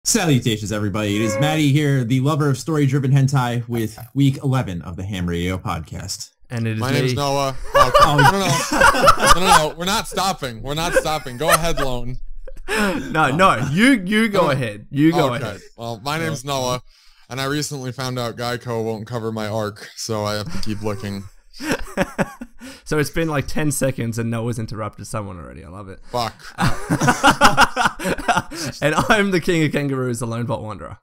Salutations, everybody. It is Matty here, the lover of story-driven hentai, with week 11 of the H.A.M Radio Podcast. And it is My name's Noah. No. We're not stopping. Go ahead, Lone. No. You go ahead. You go ahead. Well, my name's Noah, and I recently found out Geico won't cover my arc, so I have to keep looking. So it's been like 10 seconds and Noah's interrupted someone already. I love it. Fuck. And I'm the king of kangaroos, the LoneVaultWanderer.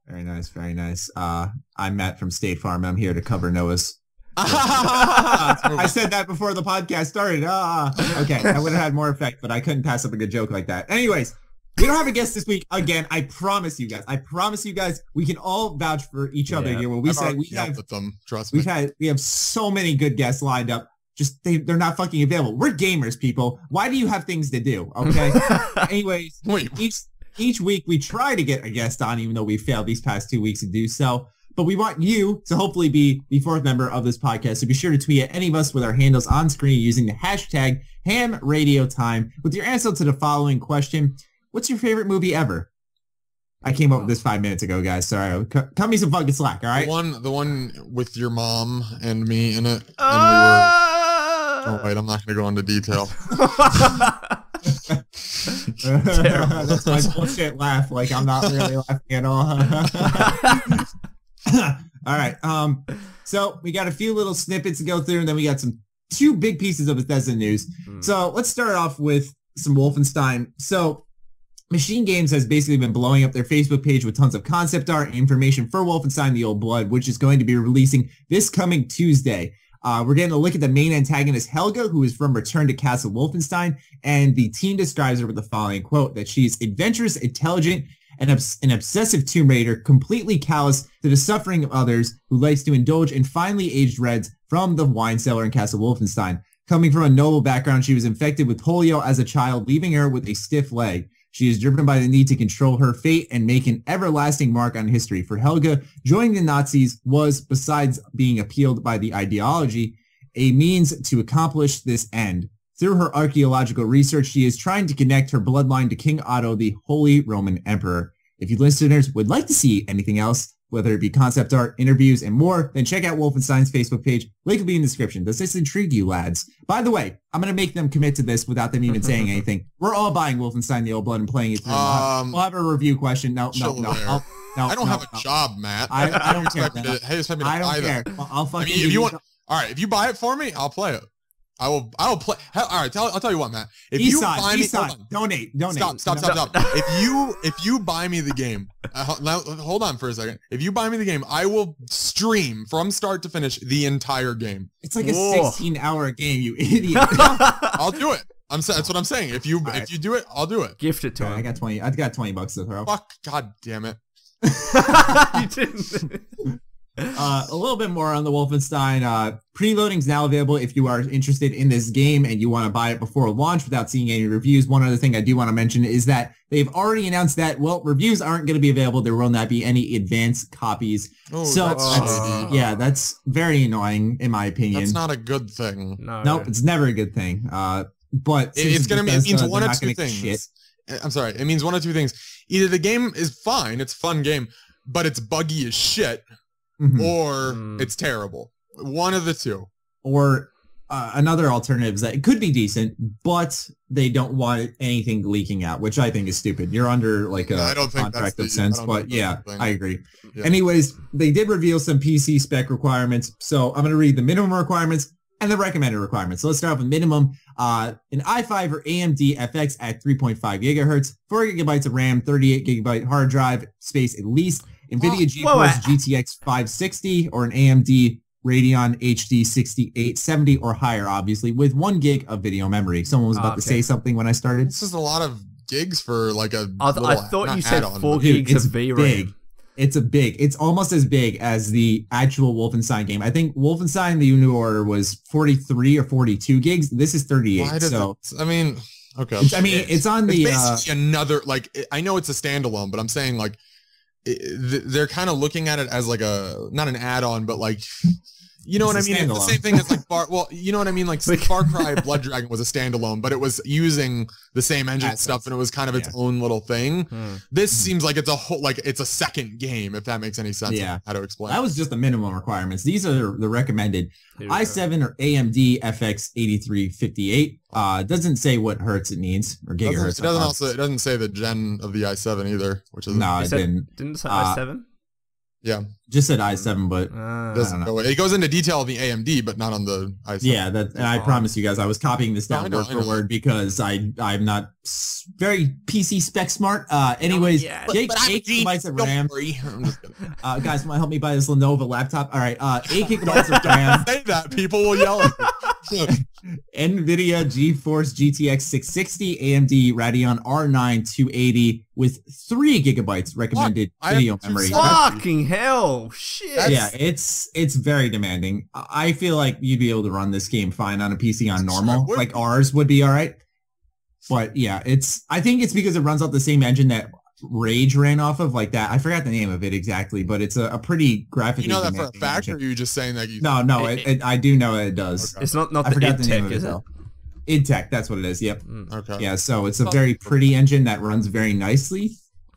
Very nice, very nice. I'm Matt from State Farm. I'm here to cover Noah's. I said that before the podcast started. Okay, that would have had more effect, but I couldn't pass up a good joke like that. Anyways, we don't have a guest this week again. I promise you guys. We can all vouch for each other here. When we say we have with them, trust me. We have so many good guests lined up. Just they're not fucking available. We're gamers, people. Why do you have things to do? Okay. Anyways, each week we try to get a guest on, even though we failed these past 2 weeks to do so. But we want you to hopefully be the fourth member of this podcast. So be sure to tweet at any of us with our handles on screen using the hashtag H.A.M Radio Time with your answer to the following question. What's your favorite movie ever? I came up with this 5 minutes ago, guys. Sorry. Cut me some fucking slack, all right? The one with your mom and me in it. And oh, wait, I'm not going to go into detail. That's my bullshit laugh. Like, I'm not really laughing at all. All right. So we got a few little snippets to go through, and then we got two big pieces of Bethesda news. So let's start off with some Wolfenstein. So Machine Games has basically been blowing up their Facebook page with tons of concept art and information for Wolfenstein: The Old Blood, which is going to be releasing this coming Tuesday. We're getting a look at the main antagonist, Helga, who is from Return to Castle Wolfenstein, and the team describes her with the following quote, that she's adventurous, intelligent, and an obsessive Tomb Raider, completely callous to the suffering of others, who likes to indulge in finely aged reds from the wine cellar in Castle Wolfenstein. Coming from a noble background, she was infected with polio as a child, leaving her with a stiff leg. She is driven by the need to control her fate and make an everlasting mark on history. For Helga, joining the Nazis was, besides being appealed by the ideology, a means to accomplish this end. Through her archaeological research, she is trying to connect her bloodline to King Otto, the Holy Roman Emperor. If you listeners would like to see anything else, whether it be concept art, interviews, and more, then check out Wolfenstein's Facebook page. Link will be in the description. Does this intrigue you, lads? By the way, I'm going to make them commit to this without them even saying anything. We're all buying Wolfenstein: The Old Blood and playing it through. We'll have a review question. No. I don't have a job, Matt. I don't care. I don't care. I'll fucking... if you want... All right, if you buy it for me, I'll play it. I will play. All right, I'll tell you what, Matt. If you buy me, donate. Stop. If you buy me the game, hold on for a second. If you buy me the game, I will stream from start to finish the entire game. It's like a 16-hour game, you idiot. I'll do it. That's what I'm saying. If you do it, I'll do it. Gift it to him. I got $20 to throw. Fuck, god damn it. You didn't. A little bit more on the Wolfenstein. Preloading is now available if you are interested in this game and you want to buy it before launch without seeing any reviews. One other thing I do want to mention is that they've already announced that, well, reviews aren't going to be available. There will not be any advanced copies. That's very annoying in my opinion. That's not a good thing. Nope, it's never a good thing. But it means one of two things. I'm sorry. It means one of two things. Either the game is fine, it's a fun game, but it's buggy as shit. Or it's terrible. One of the two. Or another alternative is that it could be decent, but they don't want anything leaking out, which I think is stupid. You're under like a contract of sense, but yeah, I agree. Yeah. Anyways, they did reveal some PC spec requirements, so I'm going to read the minimum requirements and the recommended requirements. So let's start off with minimum. An i5 or AMD FX at 3.5 gigahertz, 4 gigabytes of RAM, 38 gigabyte hard drive space at least. NVIDIA GeForce GTX 560 or an AMD Radeon HD 6870 or higher, obviously, with 1 gig of video memory. Someone was about to say something when I started. This is a lot of gigs for like a I thought you said 4 gigs of VRAM. It's almost as big as the actual Wolfenstein game. I think Wolfenstein: The New Order was 43 or 42 gigs. This is 38. Okay. It's on the... It's basically another, like, I know it's a standalone, but I'm saying, like, they're kind of looking at it as like not an add-on, but like You know what I mean? It's the same thing as like you know what I mean? Like Far Cry Blood Dragon was a standalone, but it was using the same engine stuff, and it was kind of its own little thing. This seems like it's a whole, like it's a second game, if that makes any sense. Yeah. How to explain? That was just the minimum requirements. These are the recommended i7 or AMD FX 8358. Doesn't say what hertz it needs or gigahertz. It doesn't say the gen of the i7 either, which is no, it didn't. Didn't say i7. Yeah, just said i7, but doesn't go. It goes into detail on the AMD, but not on the i7. Yeah, and I promise you guys, I was copying this down word for word because I'm not very PC spec smart. Anyways, 8 gigabytes of RAM. Guys, want to help me buy this Lenovo laptop? All right, 8 gigabytes of RAM. Say that, people will yell at you. NVIDIA GeForce GTX 660, AMD Radeon R9 280 with 3 gigabytes recommended video memory. Fucking hell, shit. Yeah, it's very demanding. I feel like you'd be able to run this game fine on a PC on normal, like ours would be all right. But yeah, I think it's because it runs off the same engine that Rage ran off of, like that. I forgot the name of it exactly, but it's a pretty graphically. You know that for a fact, or are you just saying that? No, I do know it does. Okay. It's not I forgot the name of it though. IdTech, that's what it is. Yep. Okay. Yeah, so it's a very pretty engine that runs very nicely.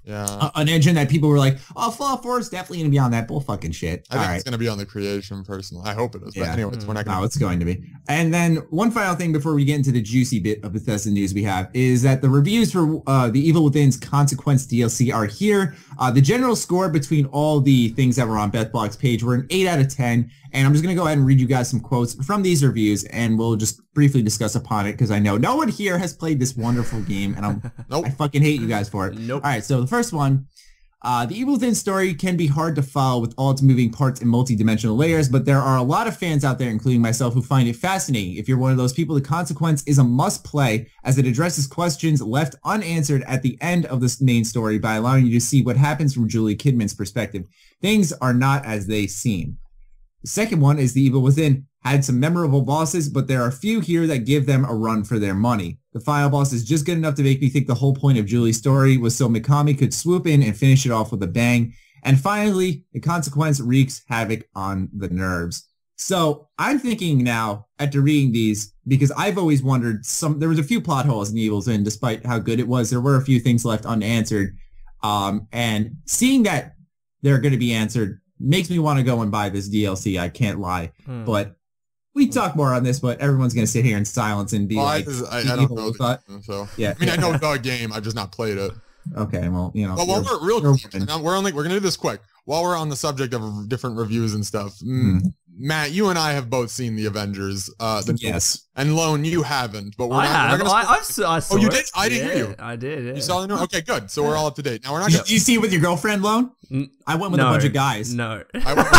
Yeah. An engine that people were like, oh, Fallout 4 is definitely going to be on that bull fucking shit. I think it's going to be on the creation, personally. I hope it is. But anyways, we're not going to. No, it's going to be. And then one final thing before we get into the juicy bit of Bethesda news we have is that the reviews for The Evil Within's Consequence DLC are here. The general score between all the things that were on BethBlog's page were an 8 out of 10. And I'm just going to go ahead and read you guys some quotes from these reviews, and we'll just briefly discuss upon it, because I know no one here has played this wonderful game, and I fucking hate you guys for it. Nope. All right, so the first one, The Evil Within story can be hard to follow with all its moving parts and multi-dimensional layers, but there are a lot of fans out there, including myself, who find it fascinating. If you're one of those people, The Consequence is a must-play, as it addresses questions left unanswered at the end of this main story by allowing you to see what happens from Julie Kidman's perspective. Things are not as they seem. The second one is The Evil Within had some memorable bosses, but there are few here that give them a run for their money. The final boss is just good enough to make me think the whole point of Julie's story was so Mikami could swoop in and finish it off with a bang. And finally, The Consequence wreaks havoc on the nerves. So I'm thinking now, after reading these, because I've always wondered, there was a few plot holes in The Evil Within, despite how good it was. There were a few things left unanswered. And seeing that they're going to be answered makes me want to go and buy this DLC. I can't lie. But we talk more on this, but everyone's going to sit here in silence and be like, I don't know. So yeah, I mean, I know the game. I've just not played it. Okay, well, you know. But while we're real quick, we're going to do this quick. While we're on the subject of different reviews and stuff, Matt, you and I have both seen the Avengers. Yes. And Lone, you haven't. But I saw Oh, you did? I didn't hear you. I did. Yeah. You saw the new? Okay, good. So we're all up to date. Now we're not. Did you see it with your girlfriend, Lone? I went with a bunch of guys. No. I went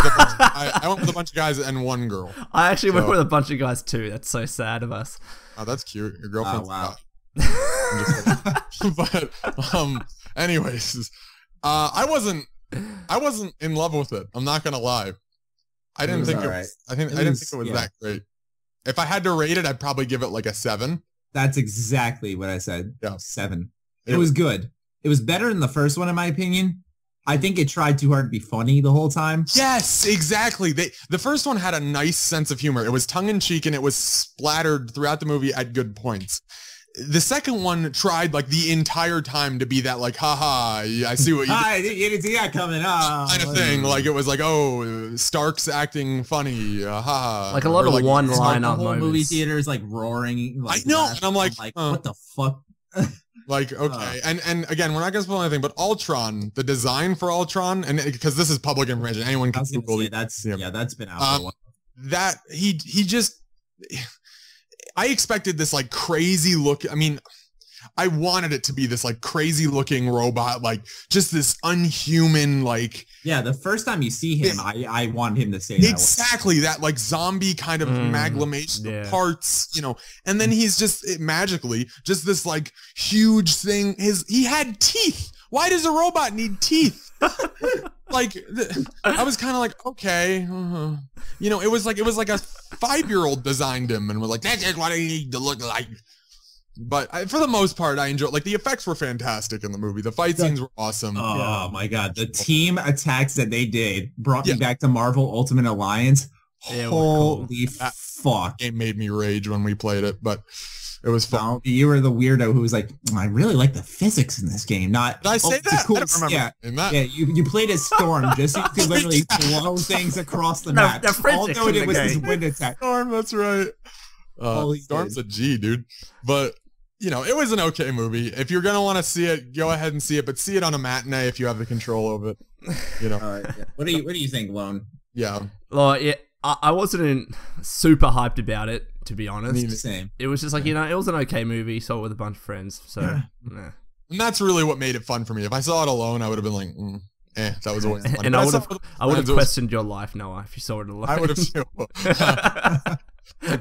with a bunch of guys and one girl. I actually went with a bunch of guys too. That's so sad of us. Oh, that's cute. Your girlfriend's wow. But anyways, I wasn't in love with it. I'm not gonna lie. I didn't think it was. I didn't think it was that great. If I had to rate it, I'd probably give it like a 7. That's exactly what I said. Yeah. 7. It was good. It was better than the first one, in my opinion. I think it tried too hard to be funny the whole time. Yes, exactly. The first one had a nice sense of humor. It was tongue-in-cheek, and it was splattered throughout the movie at good points. The second one tried like the entire time to be that like, haha, I see what you didn't see that coming. Kind of thing. Like it was like, oh, Stark's acting funny, haha. Like a lot of like, one-liner moments. The whole movie theater is like roaring. Like, I know, and I'm like what the fuck? Like, okay, and again, we're not gonna spoil anything, but Ultron, the design for Ultron, and because this is public information, anyone can Google it. That's been out for a while. That he just. I expected this like crazy look. I mean, I wanted it to be this like crazy looking robot, like just this unhuman, like. Yeah, the first time you see him, I want him to say exactly that like zombie kind of amalgamation of parts, you know. And then he's just magically just this like huge thing. He had teeth. Why does a robot need teeth? Like I was kind of like, okay, you know, it was like a 5-year-old designed him and was like, that's just what I need to look like. But for the most part, I enjoyed. Like the effects were fantastic in the movie. The fight scenes were awesome. Oh my god, the team attacks that they did brought me back to Marvel Ultimate Alliance. Yeah, cool. Holy fuck. It made me rage when we played it, but it was fun. No, you were the weirdo who was like, I really like the physics in this game. Not, did I say that? Cool. I don't remember. Yeah, you played as Storm just so you could literally blow things across the map. The All physics I in it the was game. this wind attack. Storm, that's right. Storm's a G, dude. But, you know, it was an okay movie. If you're going to want to see it, go ahead and see it, but see it on a matinee if you have the control of it. You know. What do you think, Lone? Yeah. Well, yeah, I wasn't super hyped about it, to be honest. Same. It was just like, you know, it was an okay movie, saw it with a bunch of friends, so, nah. And that's really what made it fun for me. If I saw it alone, I would have been like, that was always fun. And I would have questioned your life, Noah, if you saw it alone. I would have too.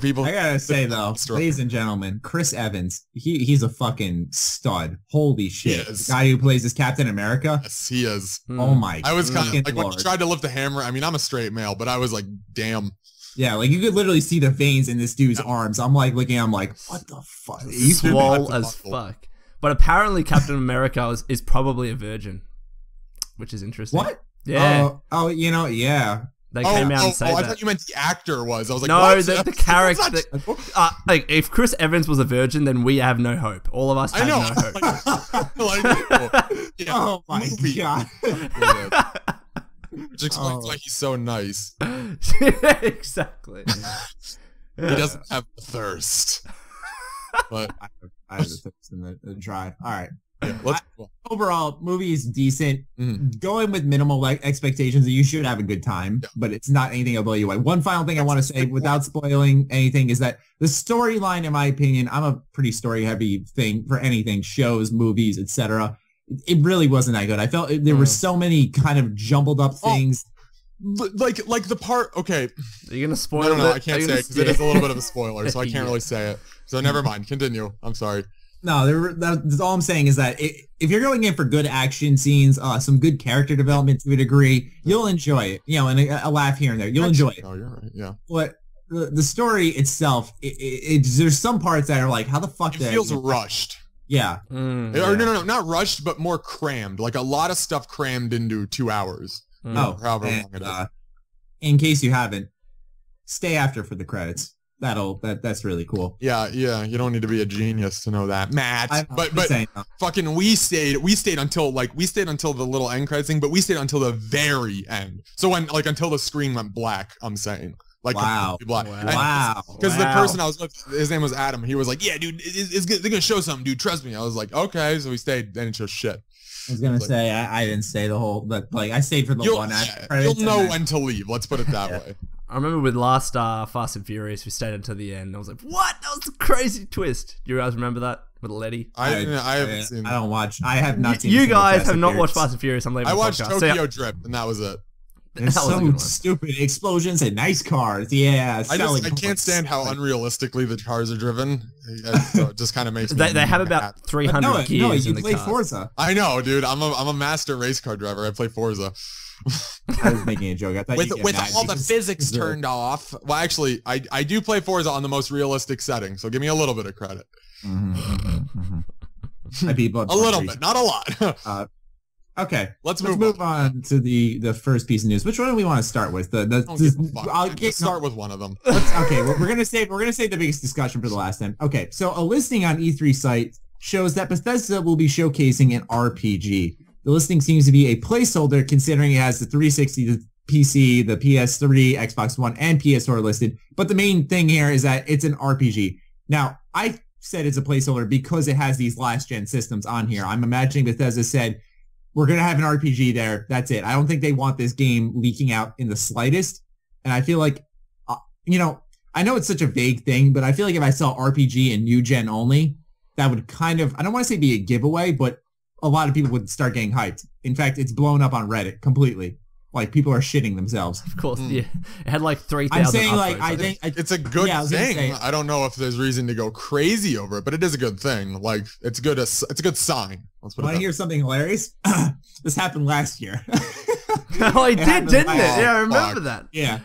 People, I gotta say though, ladies and gentlemen, Chris Evans, he's a fucking stud. Holy shit. The guy who plays as Captain America. Yes, he is. Oh my god. I was kind of like when he tried to lift the hammer. I mean, I'm a straight male, but I was like, damn. Yeah, like you could literally see the veins in this dude's arms. I'm like looking, I'm like, what the fuck? He's swole as fuck. But apparently Captain America is probably a virgin, which is interesting. What? Yeah. Oh, you know, yeah. They came out and said that. I thought you meant the actor was. I was like, no, what? the character. Like, if Chris Evans was a virgin, then we have no hope. All of us have no hope. Oh my god. Which explains why he's so nice. Exactly. He doesn't have thirst. But I have the thirst in the drive. All right. Yeah, overall, movie is decent. Going with minimal expectations, you should have a good time, but it's not anything that'll blow you away. One final thing I want to say without spoiling anything is that the storyline, in my opinion, I'm a pretty story-heavy thing for anything, shows, movies, etc. It really wasn't that good. I felt there were so many kind of jumbled up things. Like the part, okay. Are you going to spoil it? No, I can't say it because it is a little bit of a spoiler, so I can't really say it. So never mind. Continue. I'm sorry. No, that's all I'm saying is that if you're going in for good action scenes, some good character development to a degree, you'll enjoy it. You know, and a laugh here and there, you'll enjoy it. Oh, you're right. Yeah. But the story itself, there's some parts that are like, how the fuck? It feels rushed. Yeah. Or no, not rushed, but more crammed. Like a lot of stuff crammed into 2 hours. However long it is. In case you haven't, stay after for the credits. That's really cool. Yeah. You don't need to be a genius to know that, Matt. But fucking we stayed until the little end credits thing, but we stayed until the very end. So when until the screen went black, I'm saying. Like, wow. Because the person I was with, his name was Adam. He was like, yeah, dude, they're going to show something, dude. Trust me. I was like, okay. So we stayed. Then it shows shit. I was going to say, I didn't stay the whole, but I stayed for the one. You'll know when to leave. Let's put it that way. I remember with last Fast and Furious, we stayed until the end. I was like, what? That was a crazy twist. Do you guys remember that with Letty? I haven't seen I don't watch. I have not seen You guys have not watched Fast and Furious. I'm I watched Tokyo Drift, and that was it. There's some stupid explosions and nice cars. Yeah. I can't stand how unrealistically the cars are driven. So it just kind of makes me they have about 300 gears in the play cars. Forza. I know, dude. I'm a master race car driver. I play Forza. I was making a joke. I thought with all the physics turned off. Well, actually, I do play Forza on the most realistic setting, so give me a little bit of credit. A little bit, not a lot. Okay, let's move on to the first piece of news. Which one do we want to start with? I'll start with one of them. Okay, we're gonna save the biggest discussion for the last time. Okay, so a listing on E3 site shows that Bethesda will be showcasing an RPG. The listing seems to be a placeholder considering it has the 360, the PC, the PS3, Xbox One, and PS4 listed. But the main thing here is that it's an RPG. Now, I said it's a placeholder because it has these last-gen systems on here. I'm imagining Bethesda said, we're going to have an RPG there. That's it. I don't think they want this game leaking out in the slightest. And I feel like, I know it's such a vague thing, but I feel like if I saw RPG and new gen only, that would kind of, I don't want to say be a giveaway, but a lot of people would start getting hyped. In fact, it's blown up on Reddit completely. Like, people are shitting themselves. Of course, yeah. It had like 3,000 I'm saying, upvotes. I think... It's a good thing. I don't know if there's reason to go crazy over it, but it is a good thing. Like, it's a good sign. Want to hear something hilarious? This happened last year. Oh, it did, didn't it? Yeah, I remember that. Yeah.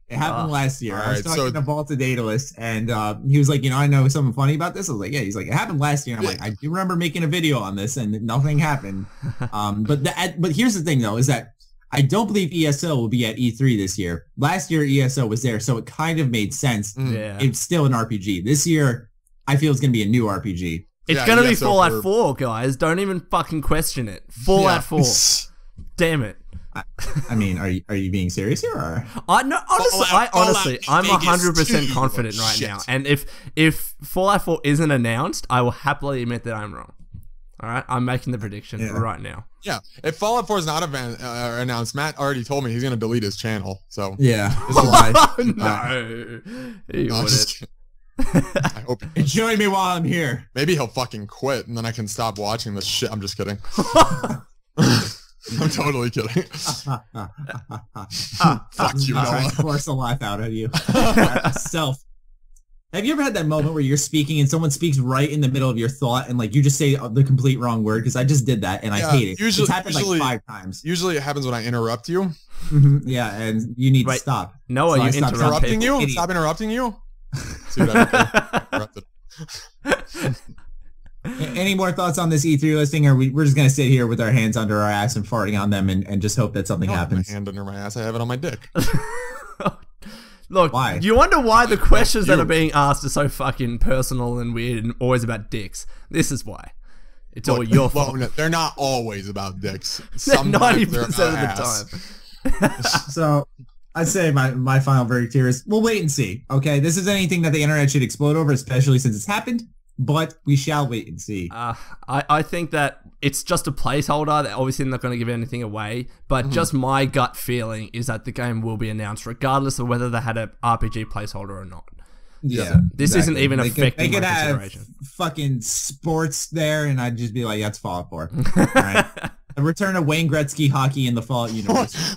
It happened last year. I was right, talking to Vault of Daedalus, and he was like, I know something funny about this. I was like, yeah. He's like, it happened last year. And I'm like, I do remember making a video on this, and nothing happened. But here's the thing, though, is that I don't believe ESO will be at E3 this year. Last year, ESO was there, so it kind of made sense. Yeah. It's still an RPG. This year, I feel it's going to be a new RPG. It's going to be Fallout 4, guys. Don't even fucking question it. Fallout 4. Damn it. I mean, are you being serious here? Or? I'm 100% confident right now. And if Fallout 4 isn't announced, I will happily admit that I'm wrong. All right, I'm making the prediction right now. Yeah, if Fallout 4 is not announced, Matt already told me he's going to delete his channel. So yeah, no, he wouldn't. I hope he join me while I'm here. Maybe he'll fucking quit, and then I can stop watching this shit. I'm just kidding. I'm totally kidding. Fuck you, Noah. Force the life out of you. Self. Have you ever had that moment where you're speaking and someone speaks right in the middle of your thought and like you just say the complete wrong word? Because I just did that and I hate it. It's happened like 5 times. Usually it happens when I interrupt you. Yeah, and you need to stop. Noah, you interrupting you? Idiot. Stop interrupting you? See what I interrupted. Any more thoughts on this E3 listing, or we're just going to sit here with our hands under our ass and farting on them and just hope that something happens? My hand under my ass. I have it on my dick. Look, why? You wonder why the questions that are being asked are so fucking personal and weird and always about dicks. This is why. It's all your fault. No, they're not always about dicks. 90% of the time. So I'd say my final verdict here is we'll wait and see. Okay, this is anything that the internet should explode over, especially since it's happened. But we shall wait and see. I think that it's just a placeholder. They're obviously not going to give anything away. But just my gut feeling is that the game will be announced regardless of whether they had an RPG placeholder or not. Yeah. So this isn't even affecting my consideration. Have fucking sports there, and I'd just be like, that's Fallout 4. All right. A return of Wayne Gretzky hockey in the Fallout universe.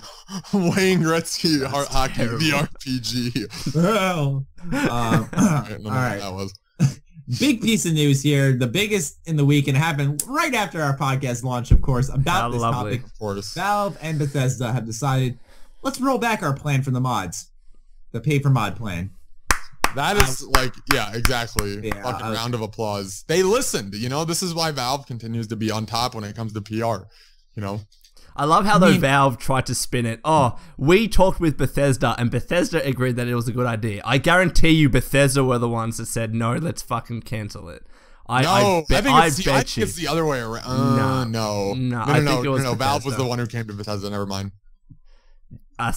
Wayne Gretzky hockey, the RPG. Well, all right. That was. Big piece of news here, the biggest in the week, and it happened right after our podcast launch, of course, about this topic. Of course. Valve and Bethesda have decided, let's roll back our plan for the mods. The pay-for-mod plan. That is exactly. Yeah, fucking round of applause. They listened, this is why Valve continues to be on top when it comes to PR, I love how Valve tried to spin it. Oh, we talked with Bethesda and Bethesda agreed that it was a good idea. I guarantee you Bethesda were the ones that said, no, let's fucking cancel it. I think it's the other way around. No. Valve was the one who came to Bethesda. Never mind. I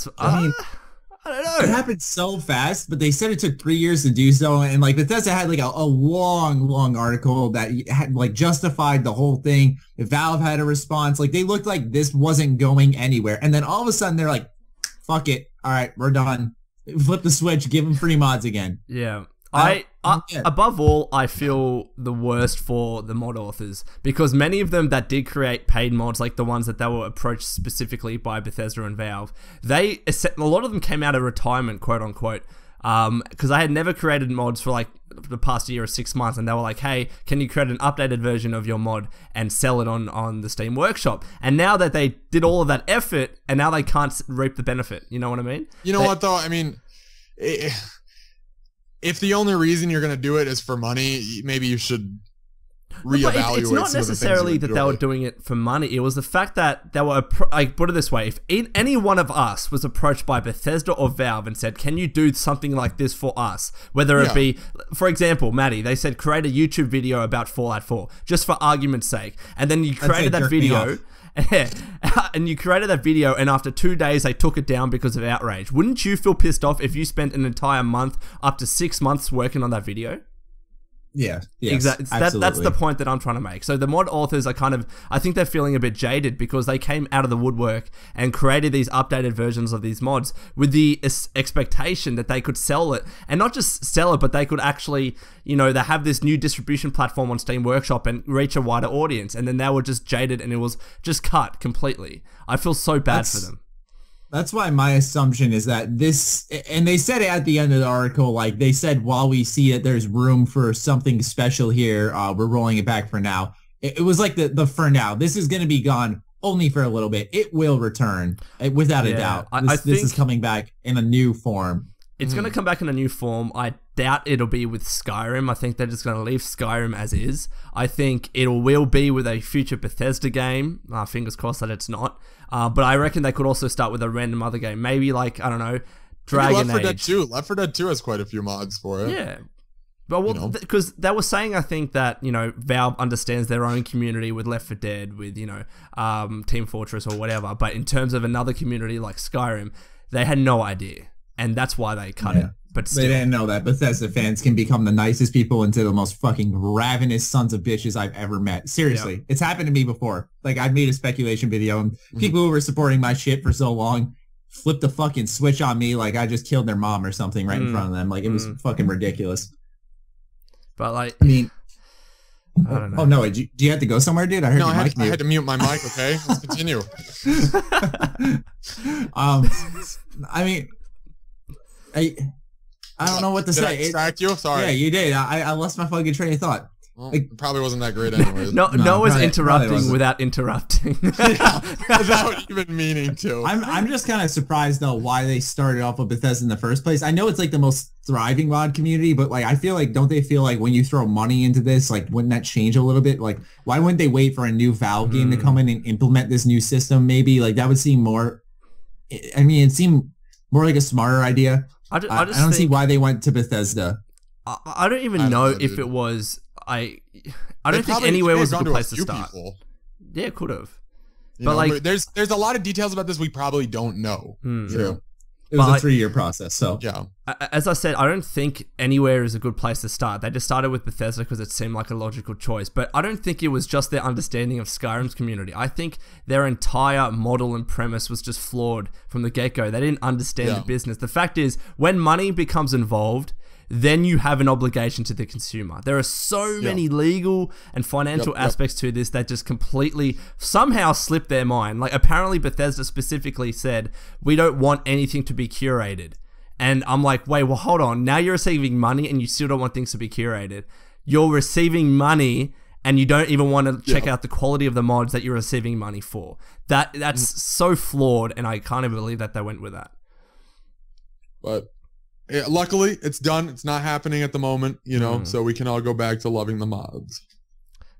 don't know. It happened so fast, but they said it took 3 years to do so. And like Bethesda had like a long article that had like justified the whole thing. If Valve had a response, like they looked like this wasn't going anywhere. And then all of a sudden they're like, fuck it. All right, we're done. Flip the switch, give them free mods again. Yeah. Above all, I feel the worst for the mod authors because many of them that did create paid mods, like the ones that they were approached specifically by Bethesda and Valve, a lot of them came out of retirement, quote unquote, because I had never created mods for like the past year or 6 months, and they were like, hey, can you create an updated version of your mod and sell it on the Steam Workshop? And now that they did all of that effort, and now they can't reap the benefit, you know what I mean? You know what though? I mean, if the only reason you're going to do it is for money, maybe you should reevaluate. It's not necessarily that they were doing it for money. It was the fact that they were, put it this way, if any one of us was approached by Bethesda or Valve and said, can you do something like this for us? Whether it be, for example, Matty, they said, create a YouTube video about Fallout 4, just for argument's sake. And then you created that video. And you created that video, and after 2 days they took it down because of outrage. Wouldn't you feel pissed off if you spent an entire month, up to 6 months working on that video? Yeah, exactly. That's the point that I'm trying to make. So the mod authors are I think they're feeling a bit jaded because they came out of the woodwork and created these updated versions of these mods with the expectation that they could sell it, and not just sell it, but they could actually, they have this new distribution platform on Steam Workshop and reach a wider audience. And then they were just jaded, and it was just cut completely. I feel so bad for them. That's why my assumption is that this, and they said it at the end of the article, like they said, while we see that there's room for something special here, we're rolling it back for now. It was like the for now. This is going to be gone only for a little bit. It will return without a doubt. This is coming back in a new form. It's going to come back in a new form. I doubt it'll be with Skyrim. I think they're just going to leave Skyrim as is. I think it will be with a future Bethesda game. Fingers crossed that it's not. But I reckon they could also start with a random other game. Maybe like, I don't know, Dragon Age. Left 4 Dead 2. Left 4 Dead 2 has quite a few mods for it. Yeah. But because they were saying, I think that, Valve understands their own community with Left 4 Dead, with, Team Fortress or whatever. But in terms of another community like Skyrim, they had no idea. And that's why they cut it. But still. They didn't know that Bethesda fans can become the nicest people into the most fucking ravenous sons of bitches I've ever met. Seriously. It's happened to me before. Like, I made a speculation video, and people who were supporting my shit for so long flipped the fucking switch on me like I just killed their mom or something right in front of them. Like, it was fucking ridiculous. But, like... I mean... I don't know. Oh, no. Do you have to go somewhere, dude? I heard I had to mute my mic, okay? Let's continue. I mean... I don't know what to say. Did I distract you? Sorry. Yeah, you did. I lost my fucking train of thought. Well, it probably wasn't that great anyways. Noah's interrupting without interrupting. Without even meaning to. I'm just kind of surprised though why they started off with Bethesda in the first place. I know it's like the most thriving mod community, but like I feel like, don't they feel like when you throw money into this, like wouldn't that change a little bit? Like why wouldn't they wait for a new Valve game to come in and implement this new system? Maybe like that would seem more. I mean, it seemed more like a smarter idea. I don't see why they went to Bethesda. I don't even know if it was. I don't think anywhere was a good place to start. People. Yeah, it could have. But like, there's a lot of details about this we probably don't know. True. It was a 3-year process, so yeah. As I said, I don't think anywhere is a good place to start. They just started with Bethesda because it seemed like a logical choice. But I don't think it was just their understanding of Skyrim's community. I think their entire model and premise was just flawed from the get-go. They didn't understand the business. The fact is, when money becomes involved, then you have an obligation to the consumer. There are so many legal and financial aspects to this that just completely somehow slip their mind. Like apparently Bethesda specifically said, we don't want anything to be curated. And I'm like, wait, well, hold on. Now you're receiving money and you still don't want things to be curated. You're receiving money and you don't even want to check out the quality of the mods that you're receiving money for. That's so flawed, and I can't even believe that they went with that. But... yeah, luckily, it's done. It's not happening at the moment, so we can all go back to loving the mods.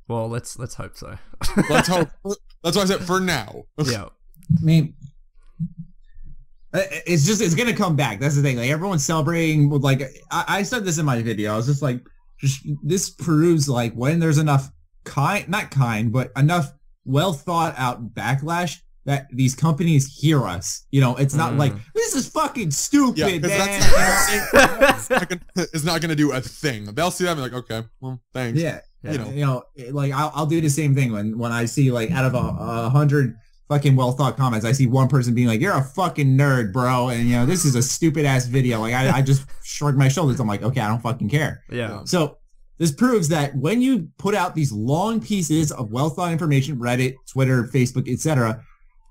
Well, let's hope so. Let's hope. That's why I said for now. Yeah. I mean, it's going to come back. That's the thing. Like everyone's celebrating with like, I said this in my video. I was just like, this proves like when there's enough but enough well thought out backlash that these companies hear us. It's not like, this is fucking stupid, man. It's not going to do a thing. They'll see that and be like, okay, well, thanks. Yeah. Like I'll do the same thing when I see like out of 100 fucking well thought comments, I see one person being like, you're a fucking nerd, bro. And this is a stupid ass video. Like I just shrug my shoulders. I'm like, okay, I don't fucking care. Yeah. So this proves that when you put out these long pieces of well thought information, Reddit, Twitter, Facebook, etc.,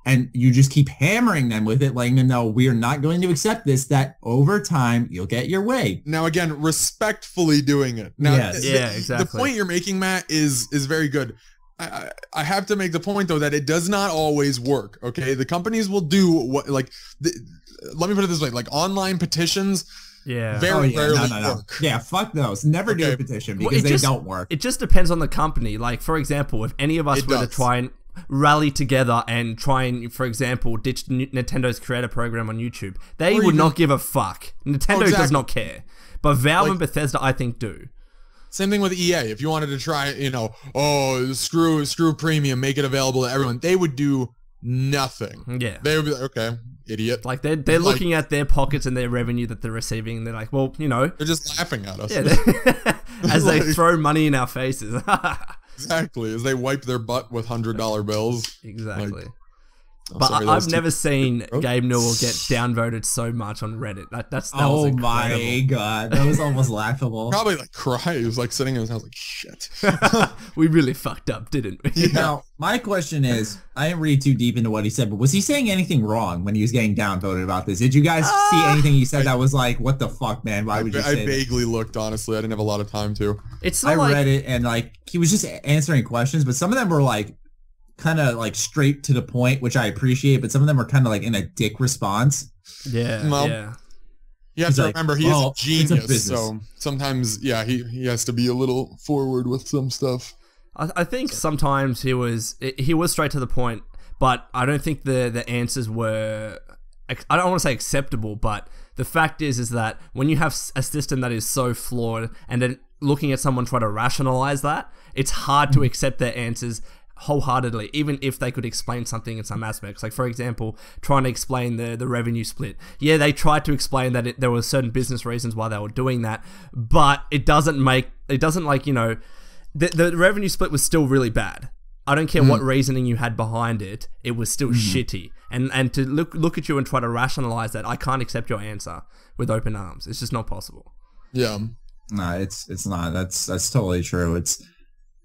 and you just keep hammering them with it, letting them know we're not going to accept this, that over time you'll get your way. Now, again, respectfully doing it. Now, exactly. The point you're making, Matt, is very good. I have to make the point, though, that it does not always work, okay? The companies will do what, let me put it this way, like online petitions, very rarely work. Yeah, fuck those. Never do a petition because they don't work. It just depends on the company. Like, for example, if any of us were to try and rally together and try and, for example, ditch Nintendo's creator program on YouTube, they would not give a fuck. Nintendo does not care. But Valve and Bethesda, I think, do. Same thing with EA. If you wanted to try, screw premium, make it available to everyone, they would do nothing. Yeah. They would be like, okay, idiot. Like, they're looking at their pockets and their revenue that they're receiving, and they're like, well, they're just laughing at us. Yeah, as they throw money in our faces. Exactly, as they wipe their butt with $100 bills. Exactly. But I've never seen Gabe Newell get downvoted so much on Reddit. That was incredible. My god, that was almost laughable. Probably like cry. He was like sitting in his house like, shit. We really fucked up, didn't we? Yeah. Now, my question is, I didn't read too deep into what he said, but was he saying anything wrong when he was getting downvoted about this? Did you guys see anything he said that was like, what the fuck, man? Why would you say that? I vaguely looked, honestly. I didn't have a lot of time to. I read it and like he was just answering questions, but some of them were like kind of like straight to the point, which I appreciate, but some of them were kind of like in a dick response. Yeah. You have to remember, he is a genius, so sometimes, he has to be a little forward with some stuff. I think sometimes he was straight to the point, but I don't think the answers were, I don't want to say acceptable, but the fact is that when you have a system that is so flawed and then looking at someone try to rationalize that, it's hard to accept their answers wholeheartedly, even if they could explain something in some aspects. Like, for example, trying to explain the revenue split. Yeah, they tried to explain that there were certain business reasons why they were doing that, but it doesn't like, you know, the revenue split was still really bad. I don't care what reasoning you had behind it, it was still shitty. And to look at you and try to rationalize that, I can't accept your answer with open arms. It's just not possible. Yeah. No, it's not. That's totally true.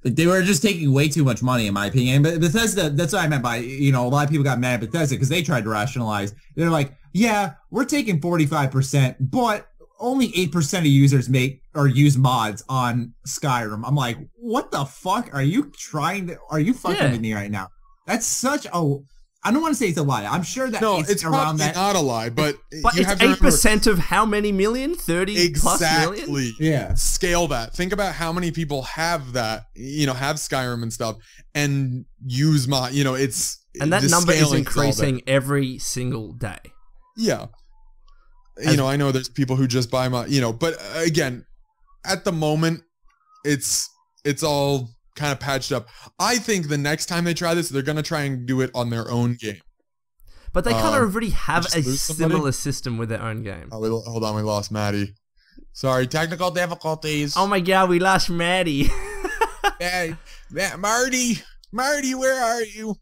They were just taking way too much money, in my opinion. But Bethesda, that's what I meant by, you know, a lot of people got mad at Bethesda because they tried to rationalize. They're like, yeah, we're taking 45%, but only 8% of users make or use mods on Skyrim. I'm like, what the fuck? Are you fucking with me right now? That's such a... I don't want to say it's a lie. I'm sure that it's around that. Not a lie, but you have to 8% of how many million? 30 plus million? Exactly. Yeah. Scale that. Think about how many people have that, you know, have Skyrim and stuff and use mod, you know, and that number is increasing every single day. Yeah. You know, I know there's people who just buy mod, you know, but again, at the moment, it's all kind of patched up. I think the next time they try this, they're going to try and do it on their own game. But they kind of already have a similar system with their own game. Oh, hold on, we lost Maddie. Sorry, technical difficulties. Oh my god, we lost Maddie. Marty, where are you?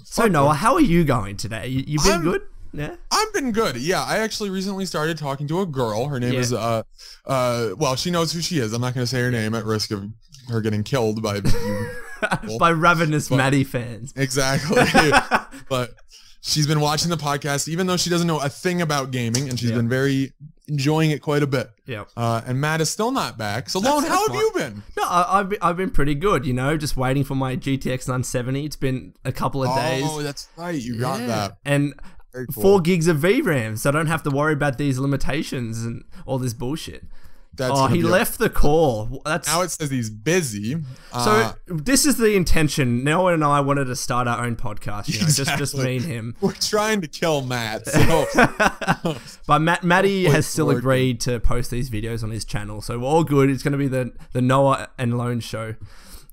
So Noah, how are you going today? You been good? Yeah, I've been good. Yeah, I actually recently started talking to a girl. Her name is well, she knows who she is. I'm not going to say her name at risk of her getting killed by by ravenous Maddie fans. Exactly. But she's been watching the podcast, even though she doesn't know a thing about gaming, and she's been very enjoying it quite a bit. Yeah. And Matt is still not back. So Lone, how have you been? No, I've been pretty good. You know, just waiting for my GTX 970. It's been a couple of days. Oh, that's right. You got that. And cool. 4 gigs of VRAM, so I don't have to worry about these limitations and all this bullshit. He left the call. Now it says he's busy. So this is the intention. Noah and I wanted to start our own podcast. You know, just me and him. We're trying to kill Matt. So. But Matty has still agreed to post these videos on his channel, so we're all good. It's going to be the Noah and Lone show.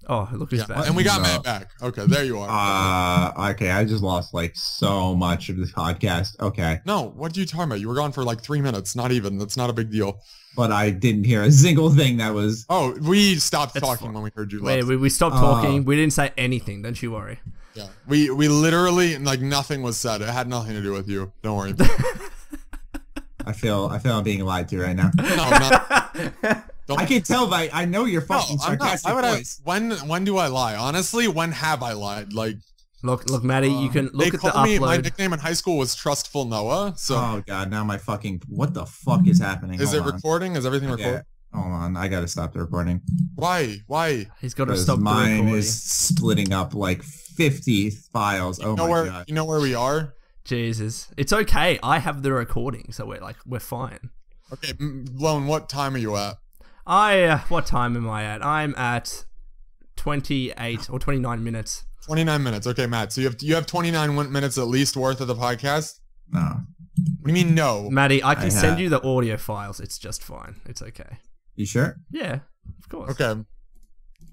Oh, look who's back. And we got Matt back. Okay, there you are. Okay, I just lost like so much of this podcast. Okay. No, what are you talking about? You were gone for like 3 minutes. Not even. That's not a big deal. But I didn't hear a single thing that was... Oh, we stopped talking when we heard you left. Wait, we stopped talking. We didn't say anything. Don't you worry. Yeah. We literally, like, nothing was said. It had nothing to do with you. Don't worry. I feel I'm being lied to right now. No, I'm not. I can tell by... I know you're fucking sarcastic voice. When do I lie? Honestly, when have I lied? Like... Look, Maddie, you can look at the upload. My nickname in high school was Trustful Noah. So. Oh god, now my fucking... What the fuck is happening? Is it recording? Is everything recording? Hold on, I gotta stop the recording. Why? He's got to stop the recording. Mine is splitting up like 50 files. Oh my god. You know where we are? Jesus. It's okay. I have the recording, so we're fine. Okay, Lone, what time are you at? What time am I at? I'm at 28 or 29 minutes. 29 minutes. Okay, Matt. So you have 29 minutes at least worth of the podcast? No. What do you mean no? Maddie, I can send you the audio files. It's just fine. It's okay. You sure? Yeah, of course. Okay.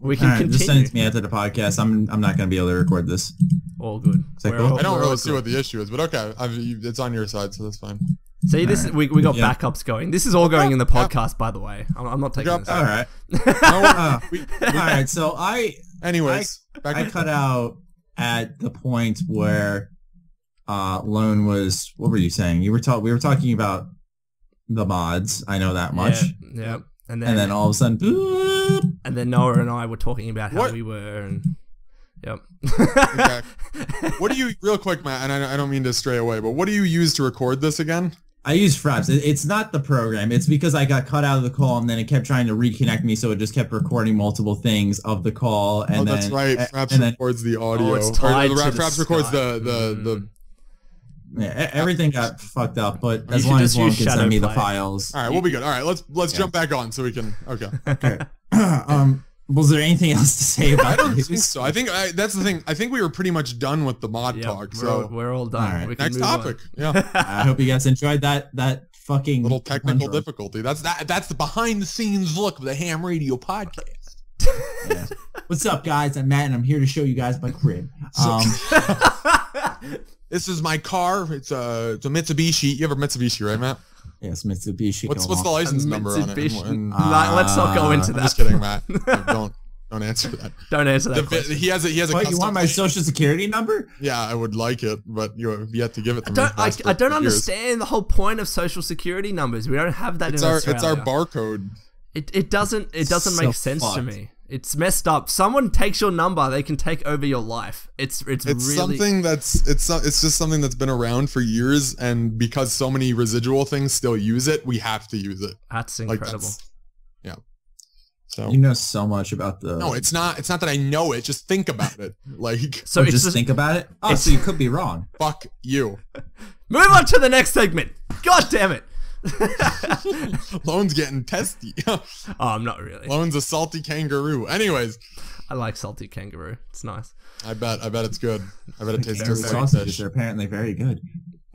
We can continue. Just send it to me after the podcast. I'm not going to be able to record this. All good. Cool? I don't really see what the issue is, but okay. It's on your side, so that's fine. See, we got backups going. This is all going in the podcast, by the way. I'm not taking this. All right. All right. So I cut out at the point where Lone was. What were you saying? We were talking about the mods. I know that much. Yeah. And then all of a sudden, boop. And then Noah and I were talking about how we were and. Yep. Exactly. What do you, real quick, Matt, and I don't mean to stray away, but what do you use to record this again? I use Fraps. It's not the program. It's because I got cut out of the call and then it kept trying to reconnect me, so it just kept recording multiple things of the call. And that's right. Fraps records the audio. Fraps records the Yeah, everything got fucked up, but as long as Lone can send me the files. All right, we'll be good. All right, let's jump back on so we can. Okay. Was there anything else to say about it? I don't think so. I think that's the thing. I think we were pretty much done with the mod talk. So we're all done. All right. Next topic. On. Yeah. I hope you guys enjoyed that fucking little technical difficulty. That's the behind the scenes look of the H.A.M Radio Podcast. Yeah. What's up, guys? I'm Matt, and I'm here to show you guys my crib. This is my car. It's a Mitsubishi. You have a Mitsubishi, right, Matt? Yes, Mitsubishi. What's the license number on it? Let's not go into that. I'm just kidding, Matt. Don't answer that. Don't answer that question. He has a you want my social security number? Yeah, I would like it, but you have yet to give it to me. I don't understand the whole point of social security numbers. We don't have that in Australia. It's our barcode. It doesn't make sense to me. It's messed up. Someone takes your number, they can take over your life. It's really something it's just something that's been around for years, and because so many residual things still use it, we have to use it. That's incredible. Yeah. So you know so much about the. No, it's not that I know it. Just think about it. So just think about it. Oh, so you could be wrong. Fuck you. Move on to the next segment. God damn it. Lone's getting testy. I'm not really. Lone's a salty kangaroo. Anyways, I like salty kangaroo. It's nice. I bet it's good. I bet it tastes good. Sausages are apparently very good.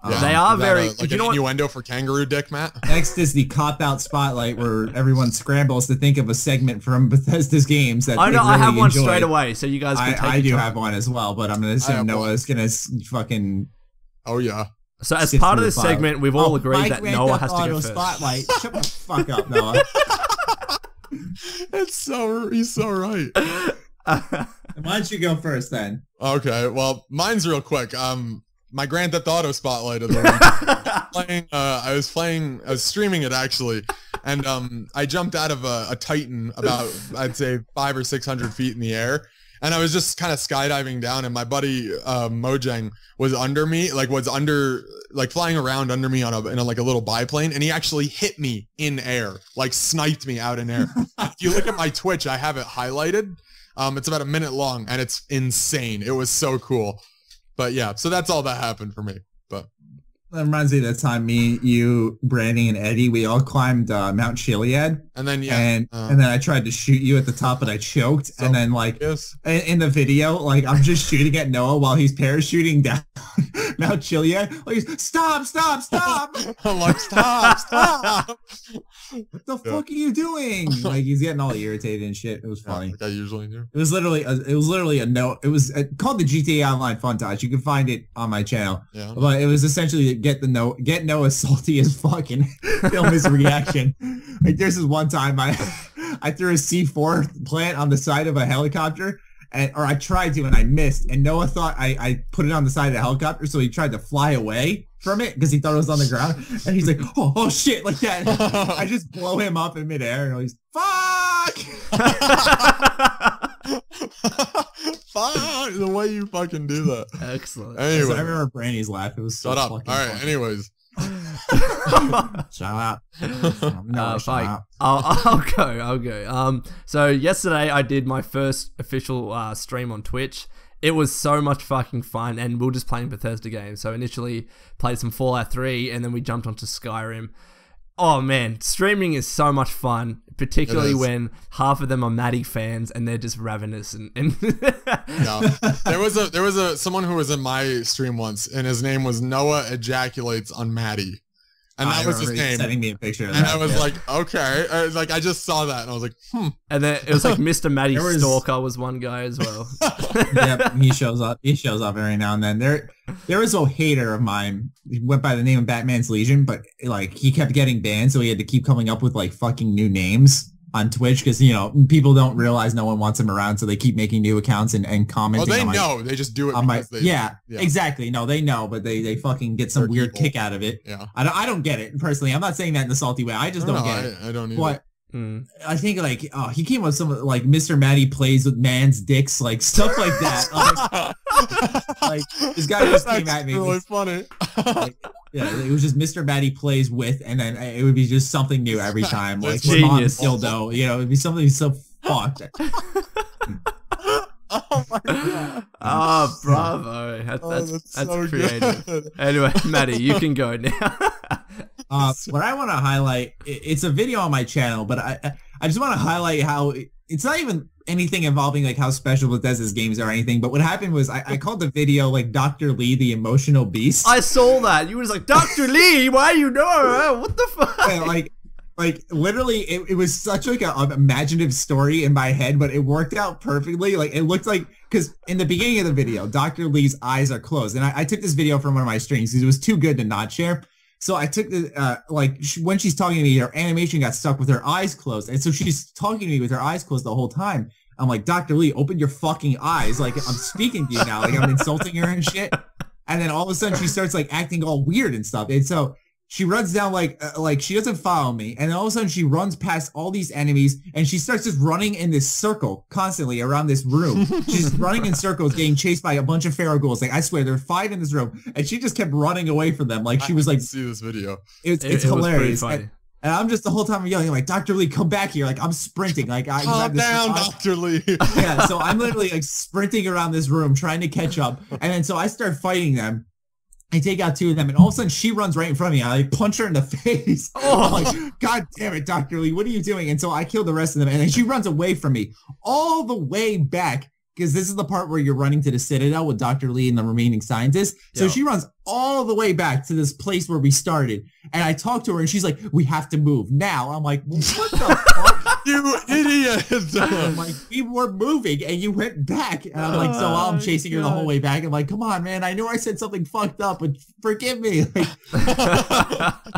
Yeah. They are very. Like an innuendo for kangaroo dick, Matt. Next is the cop-out spotlight, where everyone scrambles to think of a segment from Bethesda's games that I have one straight away, so you guys can take I do have one as well, but I'm going to assume Noah's going to fucking. Oh yeah. So as part of this segment, we've all agreed that Noah has to go first. Spotlight. Shut the fuck up, Noah. He's so right. Why don't you go first then? Okay, well, mine's real quick. My Grand Theft Auto spotlight of the week. I was streaming it actually, and I jumped out of a Titan about, I'd say 500 or 600 feet in the air. And I was just kind of skydiving down, and my buddy Mojang was under me, flying around under me in a little biplane, and he actually hit me in air, sniped me out in air. If you look at my Twitch, I have it highlighted. It's about a minute long, and it's insane. It was so cool. But yeah, so that's all that happened for me. But that reminds me of the time me, you, Brandon, and Eddie, we all climbed Mount Chiliad. And then, and then I tried to shoot you at the top, but I choked. So, and then, in the video, I'm just shooting at Noah while he's parachuting down Mount Chiliad. Stop! I'm like, stop! What the fuck are you doing? He's getting all irritated and shit. It was funny. Like I usually do. It was literally a note. It was called the GTA Online Fun Touch. You can find it on my channel. Yeah. But it was essentially get Noah salty as fucking film his reaction. There's this one time I threw a C4 plant on the side of a helicopter, or I tried to and I missed, and Noah thought I put it on the side of the helicopter, so he tried to fly away from it because he thought it was on the ground, and he's like, oh shit, like that. I just blow him up in midair, and he's fuck. Fuck the way you fucking do that. Excellent. Anyway, I remember Brandy's laugh. It was so shut up. All right. Funny. Anyways. Shut up. I'll go. So yesterday I did my first official stream on Twitch. It was so much fucking fun, and we were just playing Bethesda games. So initially played some Fallout 3, and then we jumped onto Skyrim. Oh man, streaming is so much fun, particularly when half of them are Matty fans and they're just ravenous and Yeah. There was someone who was in my stream once, and his name was Noah Ejaculates on Matty. And that was his name. Sending me a picture of and that. I was like, okay. I just saw that and I was like, And then it was like Mr. Matty Stalker was one guy as well. Yep, he shows up. He shows up every now and then. There was a hater of mine. He went by the name of Batman's Legion, but he kept getting banned, so he had to keep coming up with fucking new names on Twitch because people don't realize no one wants him around, so they keep making new accounts and commenting. Oh, they know. They just do it. Yeah, exactly. No, they know, but they fucking get some weird kick out of it. Yeah, I don't get it personally. I'm not saying that in a salty way. I just don't get it. I don't either. But I think he came up with some MrMattyPlays with man's dicks, stuff like that. This guy just came at me. Really funny. It was just MrMattyPlays with, and then it would be just something new every time. Genius. Dildo, it would be something so fucked. Oh Oh, bravo. That's so creative. Good. Anyway, Matty, you can go now. What I want to highlight, it's a video on my channel, but I just want to highlight how it's not even anything involving like how special Bethesda's games are or anything, but what happened was I called the video like Dr. Lee, the emotional beast. I saw that. You was like, Dr. Lee, why you know? What the fuck? Yeah, like literally it was such like an imaginative story in my head, but it worked out perfectly. Like it looked like, because in the beginning of the video, Dr. Lee's eyes are closed. And I took this video from one of my streams because it was too good to not share. So I took the, when she's talking to me, her animation got stuck with her eyes closed. And so she's talking to me with her eyes closed the whole time. I'm like, Dr. Lee, open your fucking eyes. Like, I'm speaking to you now. Like, I'm insulting her and shit. And then all of a sudden she starts like acting all weird and stuff. And so she runs down like she doesn't follow me. And then all of a sudden she runs past all these enemies and she starts just running in this circle constantly around this room. She's running in circles, getting chased by a bunch of feral ghouls. Like, I swear, there are 5 in this room. And she just kept running away from them. Like, she was like... see this video. It's hilarious. And I'm just the whole time yelling, like, Dr. Lee, come back here. Like, I'm sprinting. Like, calm down, Dr. Lee. Yeah, so I'm literally like sprinting around this room trying to catch up. And then so I start fighting them. I take out 2 of them, and all of a sudden she runs right in front of me. I like punch her in the face. I'm like, God damn it, Dr. Lee, what are you doing? And so I kill the rest of them, and then she runs away from me all the way back, because this is the part where you're running to the Citadel with Dr. Lee and the remaining scientists. So she runs all the way back to this place where we started, and I talk to her, and she's like, we have to move now. I'm like, what the fuck? You idiot! I'm like, we were moving and you went back. And I'm like, so I'm chasing her the whole way back. I'm like, come on, man. I knew I said something fucked up, but forgive me. Like,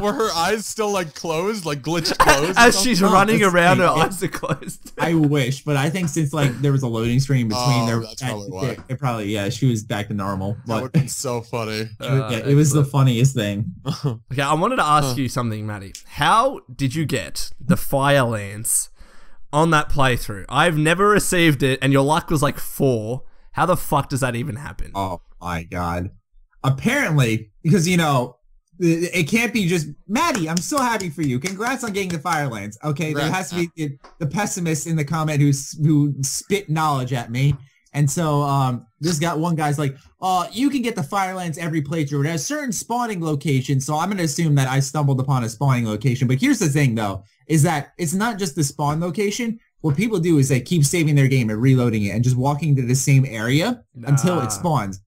were her eyes still like closed, like glitched closed? As she's running around, her eyes are closed. I wish, but I think since like there was a loading screen between there, that's probably why. It probably, she was back to normal. But that would be so funny. It was the funniest thing. Okay, I wanted to ask you something, Matty. How did you get the fire lance on that playthrough? I've never received it, and your luck was like 4. How the fuck does that even happen? Oh my god. Apparently, because it can't be just Matty. I'm so happy for you. Congrats on getting the fire lance. Okay, there has to be the pessimist in the comment who spit knowledge at me. And so this one guy's like, you can get the fire lance every playthrough. It has certain spawning locations, so I'm going to assume that I stumbled upon a spawning location. But here's the thing, though, is that it's not just the spawn location. What people do is they keep saving their game and reloading it and just walking to the same area until it spawns.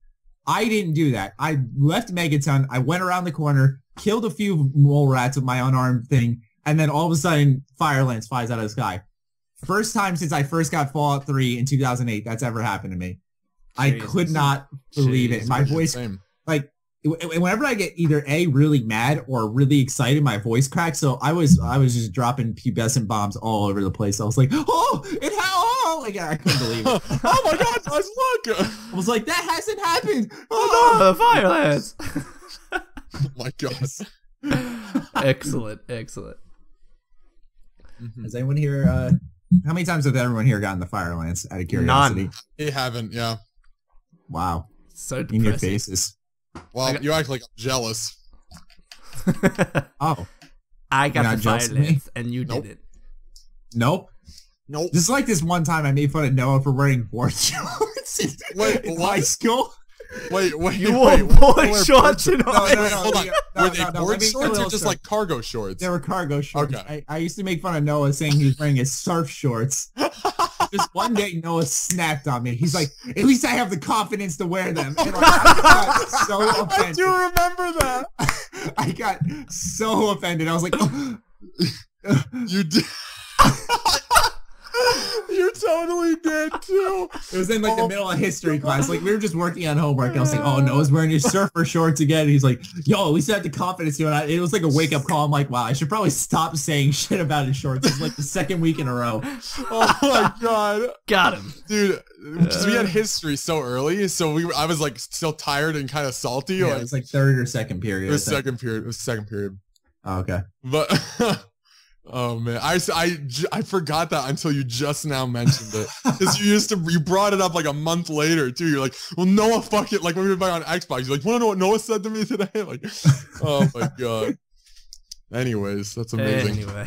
I didn't do that. I left Megaton. I went around the corner, killed a few mole rats with my unarmed thing, and then all of a sudden, fire lance flies out of the sky. First time since I first got Fallout 3 in 2008 that's ever happened to me. I could not believe it. My voice, like, whenever I get either A, really mad or really excited, my voice cracks. So I was just dropping pubescent bombs all over the place. I was like, like, I couldn't believe it. Oh my god, guys, look! I was like, that hasn't happened. Oh no, the fire lance. Oh my god. Excellent. Has anyone here, how many times have everyone here gotten the fire lance out of curiosity? None. You haven't, yeah. Wow. So depressing. In your faces. Well, you act like I'm jealous. Oh. I got the fire lance and you did it. Nope. Just like this one time I made fun of Noah for wearing board shorts in high school. Wait, you wore board shorts in high school? Hold on. Were they board shorts or just like cargo shorts? They were cargo shorts. Okay. I used to make fun of Noah saying he was wearing his surf shorts. Just one day Noah snapped on me. He's like, at least I have the confidence to wear them. And like, I got so offended. I do remember that. I got so offended. I was like, oh. You did. You totally did too. It was in like the middle of history class. Like we were just working on homework. And I was like, oh, Noah's wearing his surfer shorts again. And he's like, yo, at least I have the confidence to. And it was like a wake up call. I'm like, wow, I should probably stop saying shit about his shorts. It's like the second week in a row. Oh my god. Got him. Dude, because we had history so early. So I was like still tired and kind of salty. Yeah, it was like third or second period. It was second period. Oh, okay. But oh man, I forgot that until you just now mentioned it. Because you brought it up like a month later too. You're like, well, Noah, fuck it. Like when we were on Xbox, you're like, wanna know what Noah said to me today? Like, oh my god. Anyways, that's amazing. Anyway.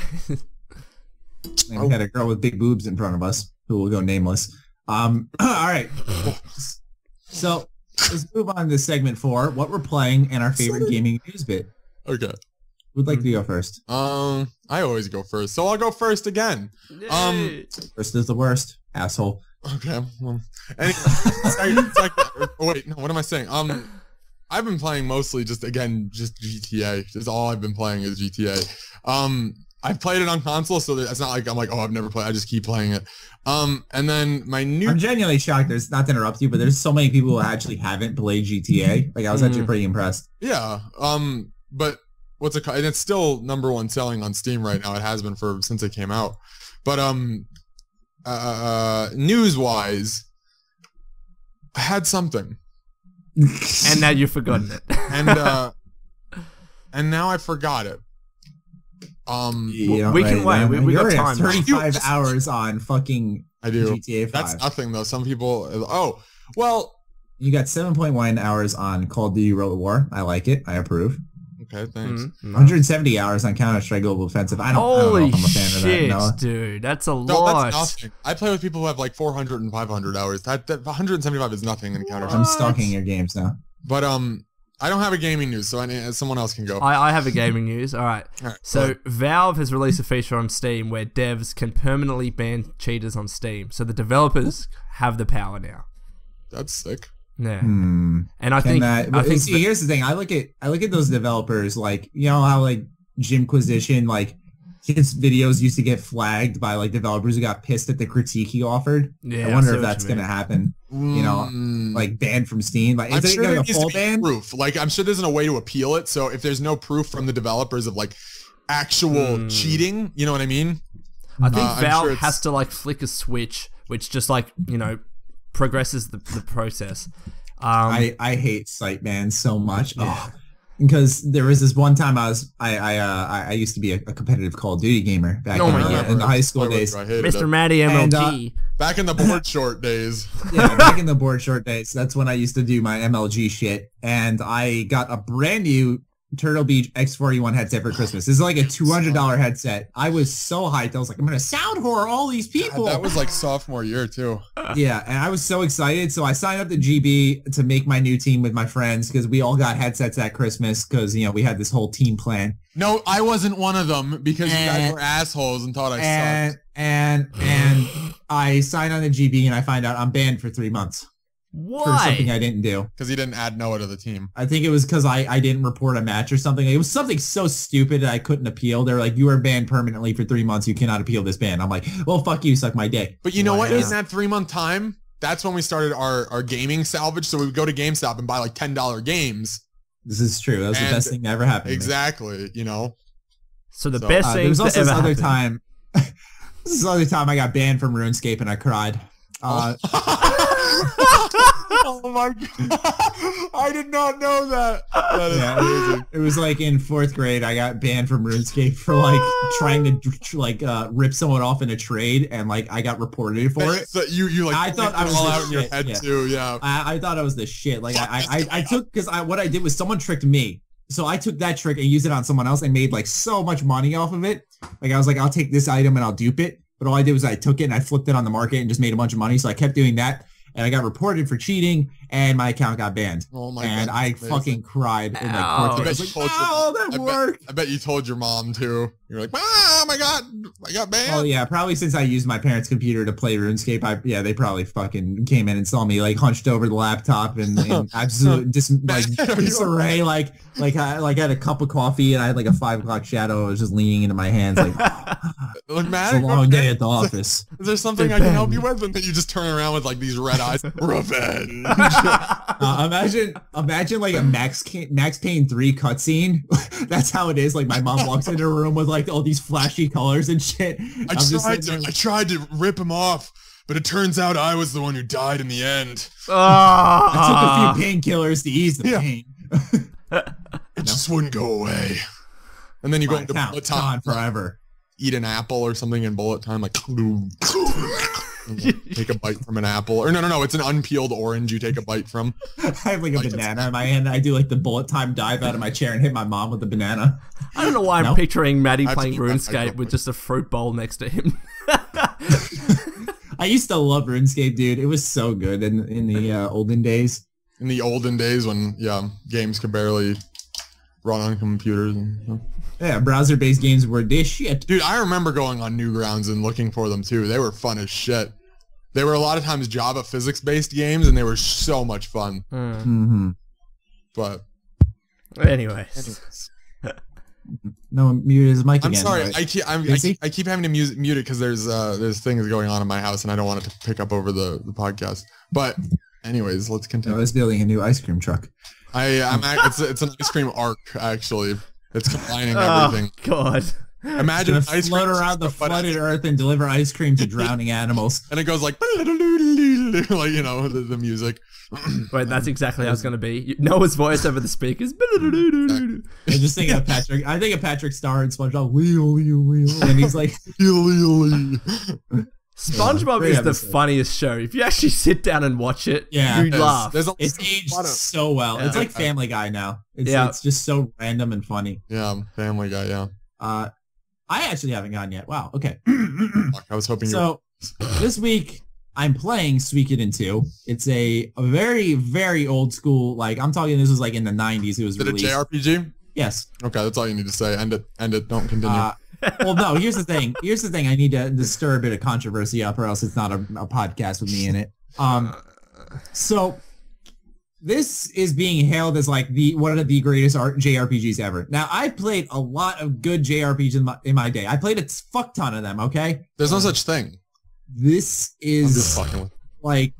And we had a girl with big boobs in front of us who will go nameless. All right. So let's move on to segment 4. What we're playing and our favorite gaming news bit. Okay. Who'd like to go first? I always go first, so I'll go first again. First is the worst, asshole. Okay. Well, wait, no, what am I saying? I've been playing mostly just GTA. Just all I've been playing is GTA. I've played it on console, so it's not like I'm like, oh, I've never played. I just keep playing it. And then I'm genuinely shocked. There's not to interrupt you, but there's so many people who actually haven't played GTA. Like I was actually pretty impressed. Yeah. But what's it called? And it's still #1 selling on Steam right now. It has been since it came out. But news-wise, I had something. And now you've forgotten it. And now I forgot it. We can wait. We got time. 35 hours on fucking I do. GTA 5. That's nothing though. Some people. Oh, well. You got 7.1 hours on Call of Duty World War. I like it. I approve. Okay, thanks. 170 hours on Counter-Strike Global Offensive. I don't know if I'm a fan of that. No. Dude, that's a lot. That's nothing. I play with people who have like 400 and 500 hours. That 175 is nothing in Counter-Strike. I'm stalking your games now. But I don't have a gaming news, so someone else can go. I have a gaming news. All right. So Valve has released a feature on Steam where devs can permanently ban cheaters on Steam. So the developers have the power now. That's sick. Yeah. And I think here's the thing. I look at those developers like, you know how like Jimquisition, like his videos used to get flagged by like developers who got pissed at the critique he offered. Yeah, I wonder if that's gonna happen. You know, like banned from Steam. Like, is it gonna be a full ban? Proof. Like, I'm sure there's no way to appeal it. So if there's no proof from the developers of like actual cheating, you know what I mean? I think Valve has to like flick a switch, which just like, you know, progresses the process. I hate site bans so much. Yeah. Because there was this one time I used to be a competitive Call of Duty gamer back in the high school days. Mr. Matty MLG. Back in the board short days. Yeah, back in the board short days. That's when I used to do my MLG shit. And I got a brand new Turtle Beach X41 headset for Christmas. This is like a $200 headset. I was so hyped. I was like, I'm going to sound whore all these people. God, that was like sophomore year too. Yeah, and I was so excited. So I signed up to GB to make my new team with my friends because we all got headsets at Christmas because, you know, we had this whole team plan. No, I wasn't one of them because you guys were assholes and thought I sucked. And I signed on to GB and I find out I'm banned for 3 months. Why? For something I didn't do. Because he didn't add Noah to the team. I think it was because I didn't report a match or something. It was something so stupid that I couldn't appeal. They were like, you are banned permanently for 3 months. You cannot appeal this ban. I'm like, well, fuck you, suck my dick. But you know what? In that 3 month time, that's when we started our gaming salvage. So we would go to GameStop and buy like $10 games. This is true. That was the best thing that ever happened. Exactly. You know? So the best thing that ever happened. This is the other time I got banned from RuneScape and I cried. Oh my god! I did not know that. That is amazing. It was like in 4th grade. I got banned from RuneScape for like trying to rip someone off in a trade, and like I got reported for it. So you like I thought I was all out in your head too. Yeah. I thought I was the shit. Like I took because what I did was someone tricked me. So I took that trick and used it on someone else and made like so much money off of it. Like I was like, I'll take this item and I'll dupe it. But all I did was I took it and I flipped it on the market and just made a bunch of money. So I kept doing that. And I got reported for cheating, and my account got banned. Oh my god! And I fucking cried in like 4th grade. I was like, "Oh, that worked!" I bet you told your mom too. You're like, "Oh my god, I got banned." Oh yeah, probably since I used my parents' computer to play RuneScape. They probably fucking came in and saw me like hunched over the laptop in absolute disarray. Like I had a cup of coffee and I had like a 5 o'clock shadow. I was just leaning into my hands like, look, Matt, it's a long day at the office. Is there something I can help you with? And then you just turn around with like these red eyes. Revenge. Imagine like a Max Payne 3 cutscene. That's how it is. Like my mom walks into a room with like all these flashy colors and shit. I tried to rip him off, but it turns out I was the one who died in the end. I took a few painkillers to ease the pain. It just wouldn't go away. And then you go into bullet time forever. Eat an apple or something in bullet time, like take a bite from an apple. Or no, it's an unpeeled orange you take a bite from. I have like a banana in my hand. I do like the bullet time dive out of my chair and hit my mom with the banana. I don't know why I'm picturing Matty playing RuneScape with just a fruit bowl next to him. I used to love RuneScape, dude. It was so good in the olden days. In the olden days when, games could barely run on computers. Yeah, browser-based games were this shit. Dude, I remember going on Newgrounds and looking for them, too. They were fun as shit. They were a lot of times Java physics-based games, and they were so much fun. Mm-hmm. But... Anyways. No, mute his mic again. I'm sorry. Right? I keep having to mute it because there's things going on in my house, and I don't want it to pick up over the podcast. But anyways, let's continue. I was building a new ice cream truck. It's an ice cream arc, actually. It's combining everything. Oh, God. Imagine it's gonna float around the flooded earth and deliver ice cream to drowning animals. And it goes like, like, the music. Wait, that's exactly how it's going to be. Noah's voice over the speakers. I just think of Patrick. I think of Patrick Star and SpongeBob. Wheel, and he's like, SpongeBob is the funniest show. If you actually sit down and watch it, you laugh. It's aged so well. Yeah. It's like Family Guy now. It's just so random and funny. Yeah, Family Guy. Yeah. I actually haven't gone yet. Wow. Okay. I was hoping. So this week I'm playing Suikoden 2. It's a very, very old school. Like I'm talking. This was like in the 90s. It was released. Is it a JRPG? Yes. Okay, that's all you need to say. End it. Don't continue. Well, no. Here's the thing. I need to stir a bit of controversy up, or else it's not a podcast with me in it. So this is being hailed as like one of the greatest JRPGs ever. Now, I've played a lot of good JRPGs in my day. I played a fuck ton of them. Okay. There's no such thing. This is I'm just fucking with. Like.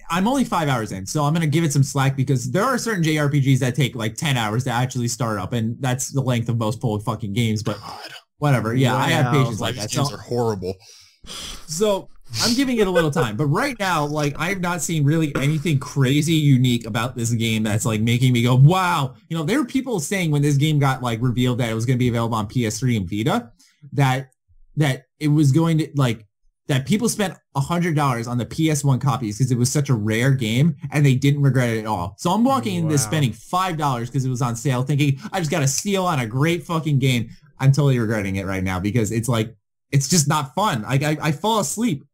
I'm only 5 hours in, so I'm going to give it some slack because there are certain JRPGs that take like 10 hours to actually start up, and that's the length of most full fucking games, but whatever. Yeah, I have patience like that. These games are horrible. So I'm giving it a little time, but right now, like, I've not seen really anything crazy unique about this game that's like making me go, wow. You know, there were people saying when this game got like revealed that it was going to be available on PS3 and Vita, that it was going to like, that people spent $100 on the PS1 copies because it was such a rare game and they didn't regret it at all. So I'm walking into spending $5 because it was on sale thinking I just got a steal on a great fucking game. I'm totally regretting it right now because it's like, it's just not fun. I fall asleep.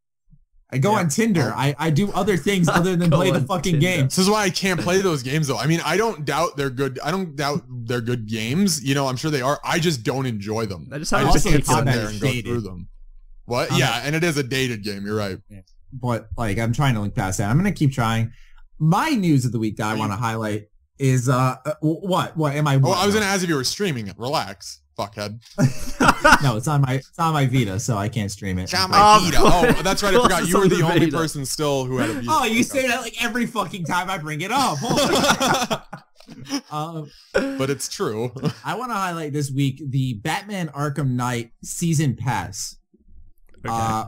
I go on Tinder. I do other things other than play the fucking game. This is why I can't play those games though. I mean, I don't doubt they're good. I don't doubt they're good games. You know, I'm sure they are. I just don't enjoy them. I just can't sit there and go through them. What? Yeah, and it is a dated game. You're right. Yeah. But like, I'm trying to look past that. I'm gonna keep trying. My news of the week that I want to highlight is what? Am I? Oh, I was gonna ask if you were streaming it. Relax, fuckhead. No, it's on my Vita, so I can't stream it. It's on my Vita. Oh, that's right. I forgot. You were the only person still who had a Vita. Oh, you say that like every fucking time I bring it up. But it's true. I want to highlight this week the Batman Arkham Knight Season Pass. Okay.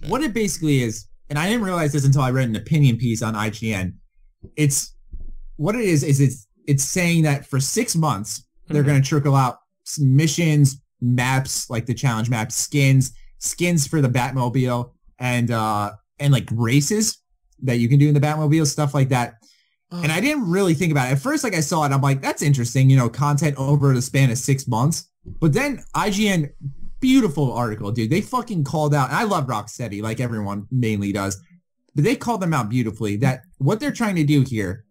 What it basically is, and I didn't realize this until I read an opinion piece on IGN. It's what it is it's saying that for 6 months they're going to trickle out missions, maps like the challenge maps, skins for the Batmobile, and like races that you can do in the Batmobile, stuff like that. And I didn't really think about it at first. Like I saw it, I'm like, that's interesting, you know, content over the span of 6 months. But then IGN. Beautiful article, dude. They fucking called out, and I love Rocksteady, like everyone mainly does, but they called them out beautifully that what they're trying to do here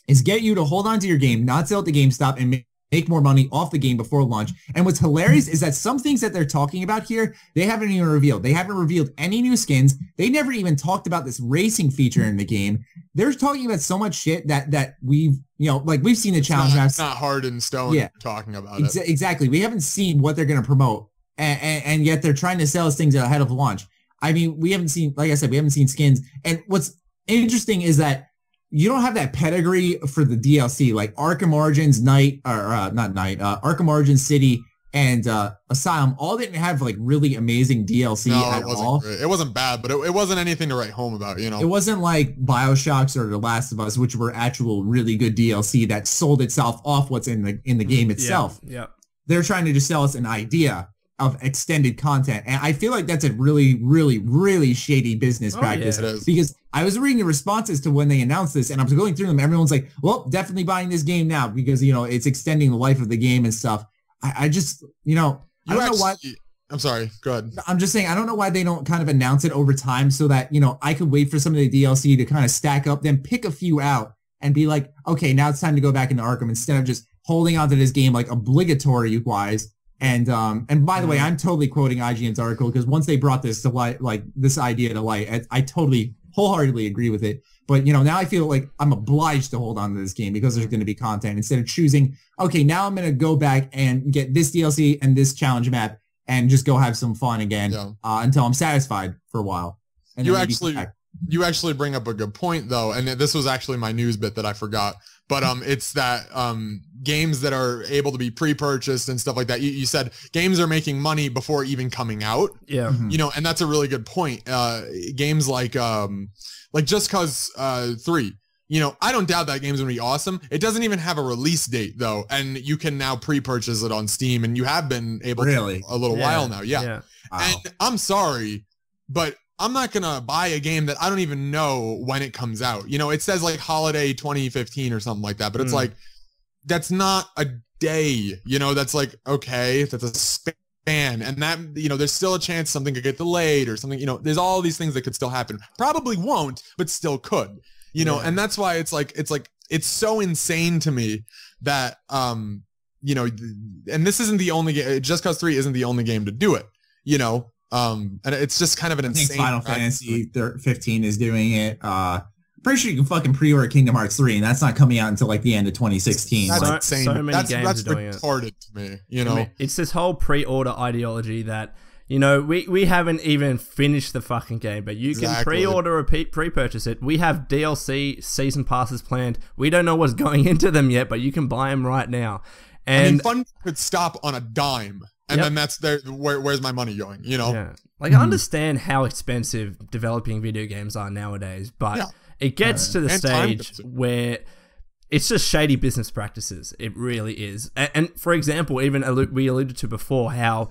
is get you to hold on to your game, not sell it to GameStop, and make more money off the game before launch. And what's hilarious is that some things that they're talking about here, they haven't even revealed. They haven't revealed any new skins. They never even talked about this racing feature in the game. They're talking about so much shit that we've, you know, like we've seen the challenge maps. It's not hard in stone talking about it. Exactly. We haven't seen what they're going to promote. And yet they're trying to sell us things ahead of launch. I mean, we haven't seen, like I said, we haven't seen skins. And what's interesting is that you don't have that pedigree for the DLC, like Arkham Origins Arkham Origins City and Asylum all didn't have like really amazing DLC at all. Great. It wasn't bad, but it wasn't anything to write home about, you know. It wasn't like BioShocks or The Last of Us, which were actual really good DLC that sold itself off what's in the game itself. Yeah. They're trying to just sell us an idea of extended content. And I feel like that's a really, really, really shady business practice because I was reading the responses to when they announced this and I was going through them. Everyone's like, well, definitely buying this game now because, you know, it's extending the life of the game and stuff. I just, you know, I don't know what. I'm sorry. Go ahead. I'm just saying, I don't know why they don't kind of announce it over time so that, I could wait for some of the DLC to kind of stack up, then pick a few out and be like, okay, now it's time to go back into Arkham instead of just holding on to this game like obligatory-wise. And by the way, I'm totally quoting IGN's article because once they brought this to light, like this idea to light, I totally wholeheartedly agree with it. But, now I feel like I'm obliged to hold on to this game because there's going to be content instead of choosing, okay, now I'm going to go back and get this DLC and this challenge map and just go have some fun again until I'm satisfied for a while. And you actually bring up a good point, though, and this was actually my news bit that I forgot. But it's that games that are able to be pre-purchased and stuff like that. You said games are making money before even coming out. Yeah. Mm-hmm. And that's a really good point. Games like Just Cause 3. I don't doubt that game's gonna be awesome. It doesn't even have a release date though, and you can now pre-purchase it on Steam, and you have been able to a little while now. Yeah. Wow. And I'm sorry, but I'm not gonna buy a game that I don't even know when it comes out. It says like holiday 2015 or something like that, but it's like that's not a day. That's like okay, that's a span, and that there's still a chance something could get delayed or something. There's all these things that could still happen. Probably won't, but still could. And that's why it's so insane to me that, and this isn't the only game, Just Cause 3 isn't the only game to do it, and it's just kind of an insane. Final Fantasy 15 is doing it. Pretty sure you can fucking pre-order Kingdom Hearts 3 and that's not coming out until like the end of 2016. That's insane. So many games that's are doing retarded to me, I mean, it's this whole pre-order ideology that, we haven't even finished the fucking game, but you can pre-order or pre-purchase it. We have DLC season passes planned. We don't know what's going into them yet, but you can buy them right now. And fun could stop on a dime, and then that's where's my money going? Yeah. Like I understand how expensive developing video games are nowadays, but it gets to the stage where it's just shady business practices. It really is. And for example, even we alluded to before how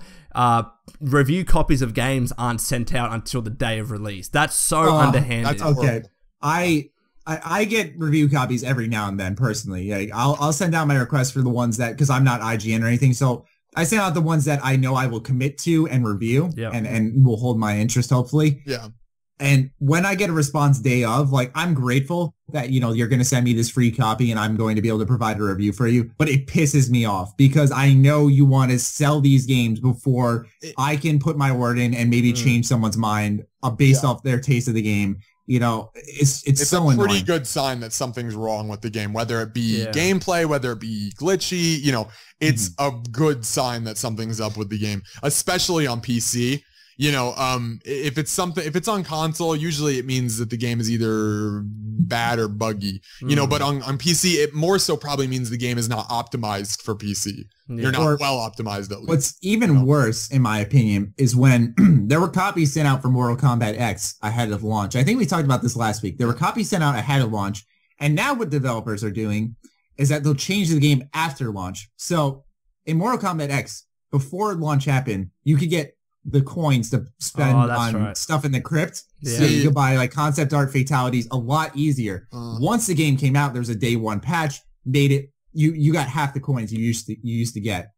review copies of games aren't sent out until the day of release. That's so underhanded. That's okay. I get review copies every now and then personally. Like I'll send out my requests for the ones that, because I'm not IGN or anything, so I send out the ones that I know I will commit to and review and will hold my interest hopefully. Yeah. And when I get a response day of, like, I'm grateful that, you're going to send me this free copy and I'm going to be able to provide a review for you. But it pisses me off because I know you want to sell these games before I can put my word in and maybe change someone's mind based off their taste of the game. It's so annoying. It's a pretty good sign that something's wrong with the game, whether it be gameplay, whether it be glitchy, it's a good sign that something's up with the game, especially on PC. If it's on console, usually it means that the game is either bad or buggy, but on PC, it more so probably means the game is not optimized for PC. You're not well optimized at least. What's even worse, in my opinion, is when there were copies sent out for Mortal Kombat X ahead of launch. I think we talked about this last week. There were copies sent out ahead of launch, and now what developers are doing is that they'll change the game after launch. So in Mortal Kombat X, before launch happened, you could get the coins to spend on stuff in the crypt. So you could buy like concept art fatalities a lot easier. Once the game came out, there was a day one patch, made it you got half the coins you used to get.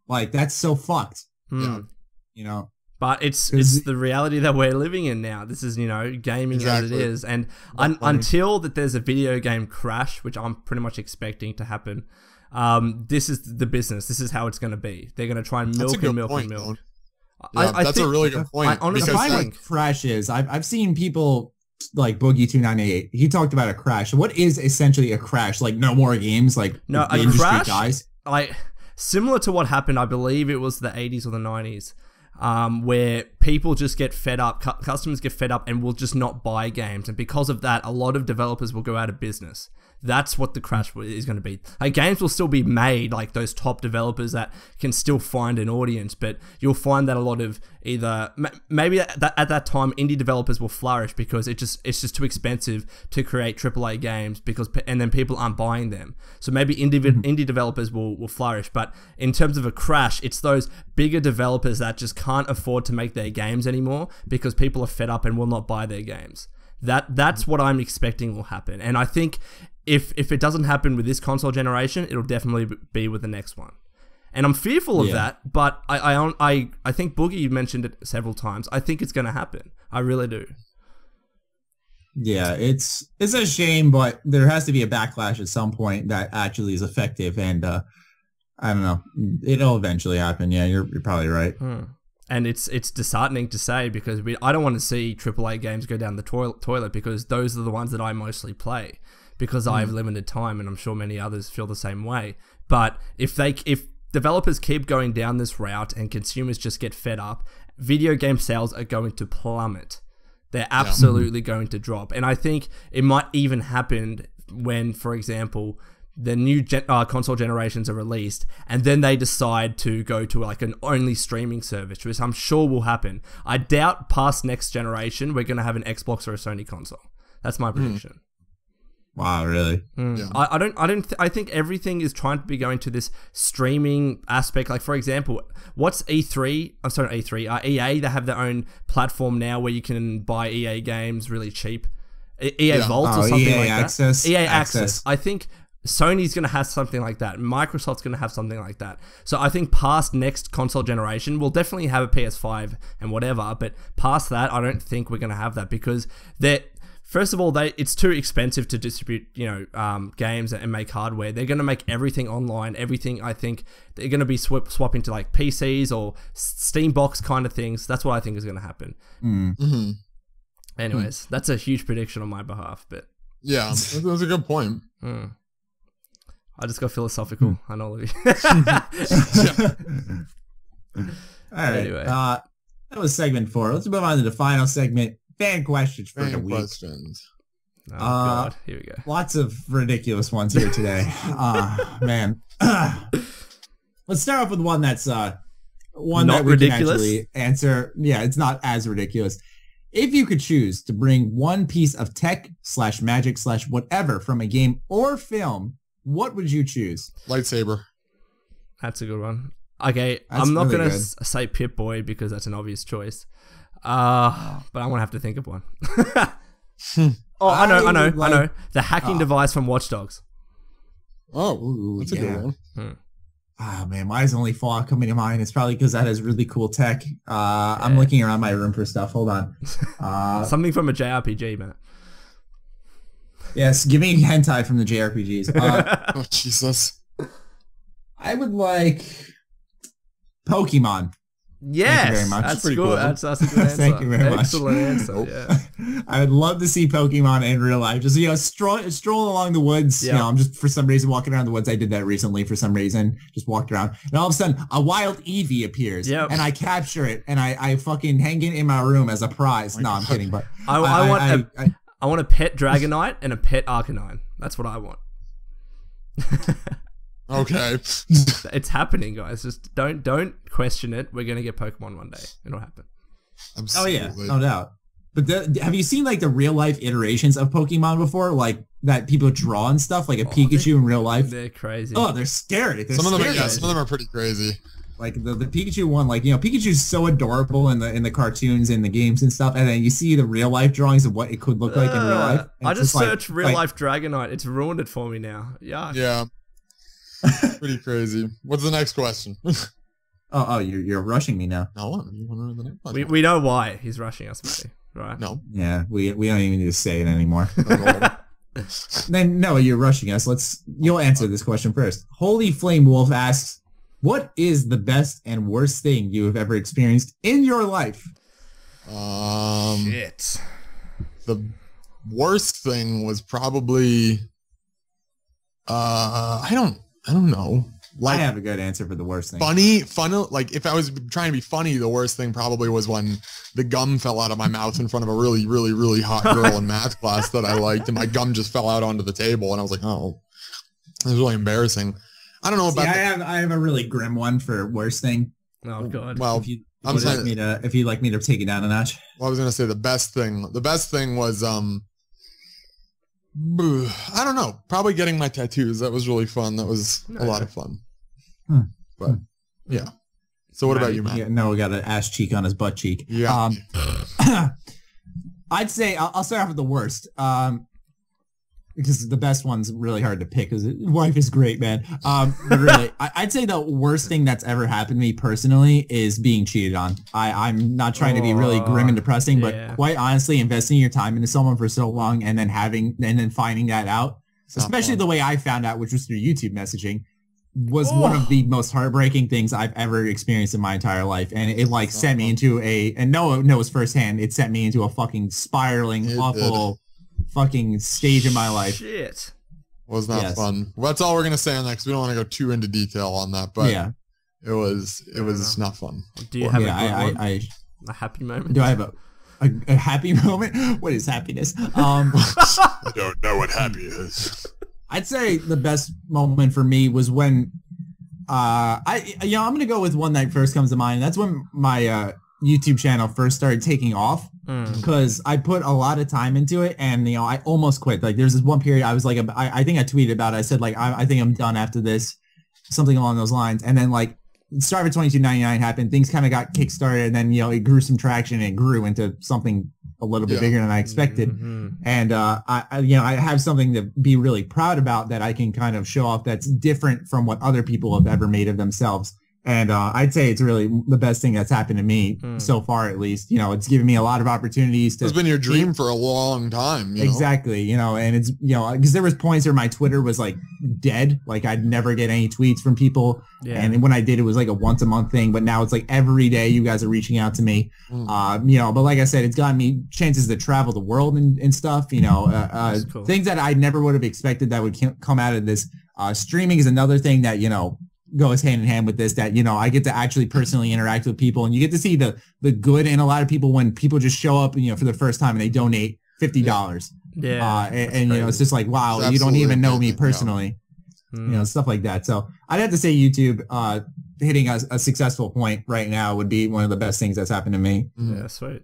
Like that's so fucked. But it's the reality that we're living in now. This is, gaming as it is. And until that there's a video game crash, which I'm pretty much expecting to happen, this is the business. This is how it's going to be. They're going to try and milk and milk and milk. Yeah, that's a really good point. Honestly, crashes. I've seen people like Boogie298. He talked about a crash. What is essentially a crash? Like no more games. Like no, a crash. Dies? Like similar to what happened. I believe it was the 80s or the 90s, where people just get fed up. Customers get fed up and will just not buy games, and because of that, a lot of developers will go out of business. That's what the crash is going to be. Like, games will still be made, like those top developers that can still find an audience, but you'll find that a lot of either maybe at that time indie developers will flourish because it's just too expensive to create AAA games and then people aren't buying them. So maybe indie developers will flourish, but in terms of a crash, it's those bigger developers that just can't afford to make their games anymore because people are fed up and will not buy their games. That's what I'm expecting will happen, and I think if it doesn't happen with this console generation, it'll definitely be with the next one. And I'm fearful of that, but I think Boogie mentioned it several times. I think it's going to happen. I really do. Yeah, it's a shame, but there has to be a backlash at some point that actually is effective, and I don't know, it'll eventually happen. Yeah, you're probably right. And it's disheartening to say, because I don't want to see AAA games go down the toilet, because those are the ones that I mostly play, because I have limited time, and I'm sure many others feel the same way. But if developers keep going down this route and consumers just get fed up, video game sales are going to plummet. They're absolutely going to drop. And I think it might even happen when, for example, the new console generations are released, and then they decide to go to like an only streaming service, which I'm sure will happen. I doubt past next generation we're going to have an Xbox or a Sony console. That's my prediction. Wow, really? Yeah. I think everything is trying to be going to this streaming aspect. Like, for example, what's E3? I'm sorry, E3. EA, they have their own platform now where you can buy EA games really cheap. EA Vault or something EA like Access. that. EA Access. I think Sony's going to have something like that. Microsoft's going to have something like that. So I think past next console generation, we'll definitely have a PS5 and whatever. But past that, I don't think we're going to have that, because first of all, it's too expensive to distribute, games and make hardware. They're going to make everything online. Everything, I think, they're going to be swapping to like PCs or Steam box kind of things. That's what I think is going to happen. Anyways, that's a huge prediction on my behalf. But yeah, that's a good point. I just got philosophical. I know, Olivia. All right. Anyway. That was segment 4. Let's move on to the final segment. Fan questions for the week. Oh, God. Here we go. Lots of ridiculous ones here today. Man. Let's start off with one that's one not that we ridiculous? can actually answer. Yeah, it's not as ridiculous. If you could choose to bring one piece of tech / magic / whatever from a game or film, what would you choose? Lightsaber. That's a good one. Okay, I'm not going to say Pip-Boy because that's an obvious choice. But I'm going to have to think of one. I know. The hacking device from Watch Dogs. Oh, that's a good one. Oh, man, why is only Fallout coming to mind? It's probably because that has really cool tech. I'm looking around my room for stuff. Hold on. Something from a JRPG, man. Yes, give me hentai from the JRPGs. Oh, Jesus. I would like Pokemon. Yes, thank you very much. That's pretty good. cool. That's a good answer. Thank you very much. Excellent answer. Yeah. I would love to see Pokemon in real life. Just strolling along the woods. Yeah. I'm just for some reason walking around the woods. I did that recently for some reason. Just walked around, and all of a sudden a wild Eevee appears, and I capture it, and I fucking hang it in my room as a prize. No, I'm kidding, but I want a pet Dragonite and a pet Arcanine. That's what I want. Okay. It's happening, guys. Just don't question it. We're gonna get Pokemon one day. It'll happen. Absolutely. Oh yeah, no doubt. But have you seen like the real life iterations of Pokemon before, like that people draw and stuff, like a Pikachu in real life? They're crazy. Oh, they're scary. Some of them are pretty crazy. Like the Pikachu one, like Pikachu's so adorable in the cartoons and the games and stuff, and then you see the real life drawings of what it could look like in real life. I just searched real life Dragonite. It's ruined it for me now. Yeah. Pretty crazy. What's the next question? You're rushing me now. No, you want to read the next question? We know why he's rushing us, Matty. Right? No. Yeah, we don't even need to say it anymore. Then no, you're rushing us. You'll answer this question first. Holy Flame Wolf asks, what is the best and worst thing you have ever experienced in your life? Shit. The worst thing was probably I don't know. Like, I have a good answer for the worst thing. Fun. Like if I was trying to be funny, the worst thing probably was when the gum fell out of my mouth in front of a really, really, really hot girl in math class that I liked, and my gum just fell out onto the table, and I was like, oh, it was really embarrassing. I don't know about. I have a really grim one for worst thing. Oh God. Well, if you'd like me to take it down a notch. Well, I was gonna say the best thing. The best thing was I don't know. Probably getting my tattoos. That was really fun. That was a lot of fun. But yeah. So what about you, Matt? Yeah, no, we got an ass cheek on his butt cheek. Yeah. I'd say I'll start off with the worst. because the best one's really hard to pick because wife is great, man. But really, I'd say the worst thing that's ever happened to me personally is being cheated on. I'm not trying to be really grim and depressing, but quite honestly, investing your time into someone for so long and then finding that out, especially the way I found out, which was through YouTube messaging, was one of the most heartbreaking things I've ever experienced in my entire life. And it like sent me into and Noah knows firsthand, it sent me into a fucking spiraling, awful fucking stage in my life. Shit. Was not fun. Well, that's all we're going to say on that because we don't want to go too into detail on that, but it was not fun. Do you have a happy moment? Do I have a happy moment? What is happiness? I don't know what happy is. I'd say the best moment for me was when I'm going to go with one that first comes to mind. That's when my YouTube channel first started taking off because I put a lot of time into it and, I almost quit. Like there's this one period I was like, I think I tweeted about it. I said like, I think I'm done after this, something along those lines. And then like Striver 2299 happened. Things kind of got kickstarted and then, it grew some traction and it grew into something a little bit bigger than I expected. And I have something to be really proud about that I can kind of show off that's different from what other people have ever made of themselves. And I'd say it's really the best thing that's happened to me so far, at least. It's given me a lot of opportunities to... It's been your dream for a long time. Exactly. And it's, because there was points where my Twitter was like dead. Like I'd never get any tweets from people. Yeah. And when I did, it was like a once a month thing. But now it's like every day you guys are reaching out to me. But like I said, it's gotten me chances to travel the world and stuff. Cool. Things that I never would have expected that would come out of this. Streaming is another thing that, goes hand in hand with this, that I get to actually personally interact with people and you get to see the good in a lot of people when people just show up for the first time and they donate $50 and it's just like, wow, you don't even know me personally, stuff like that. So I'd have to say YouTube hitting a successful point right now would be one of the best things that's happened to me. Yeah, sweet.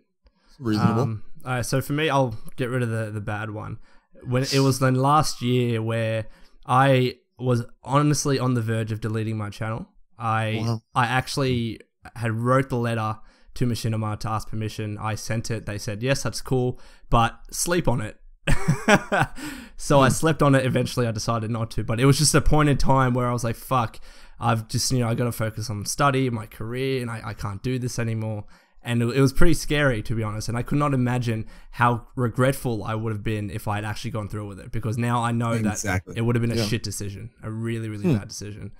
Reasonable. All right, so for me, I'll get rid of the bad one. When it was then last year where I was honestly on the verge of deleting my channel. I actually had wrote the letter to Machinima to ask permission. I sent it. They said, yes, that's cool, but sleep on it. So I slept on it. Eventually I decided not to, but it was just a point in time where I was like, fuck, I've just, I got to focus on study, my career, and I can't do this anymore. And it was pretty scary, to be honest. And I could not imagine how regretful I would have been if I had actually gone through with it. Because now I know that it would have been a shit decision. A really, really bad decision.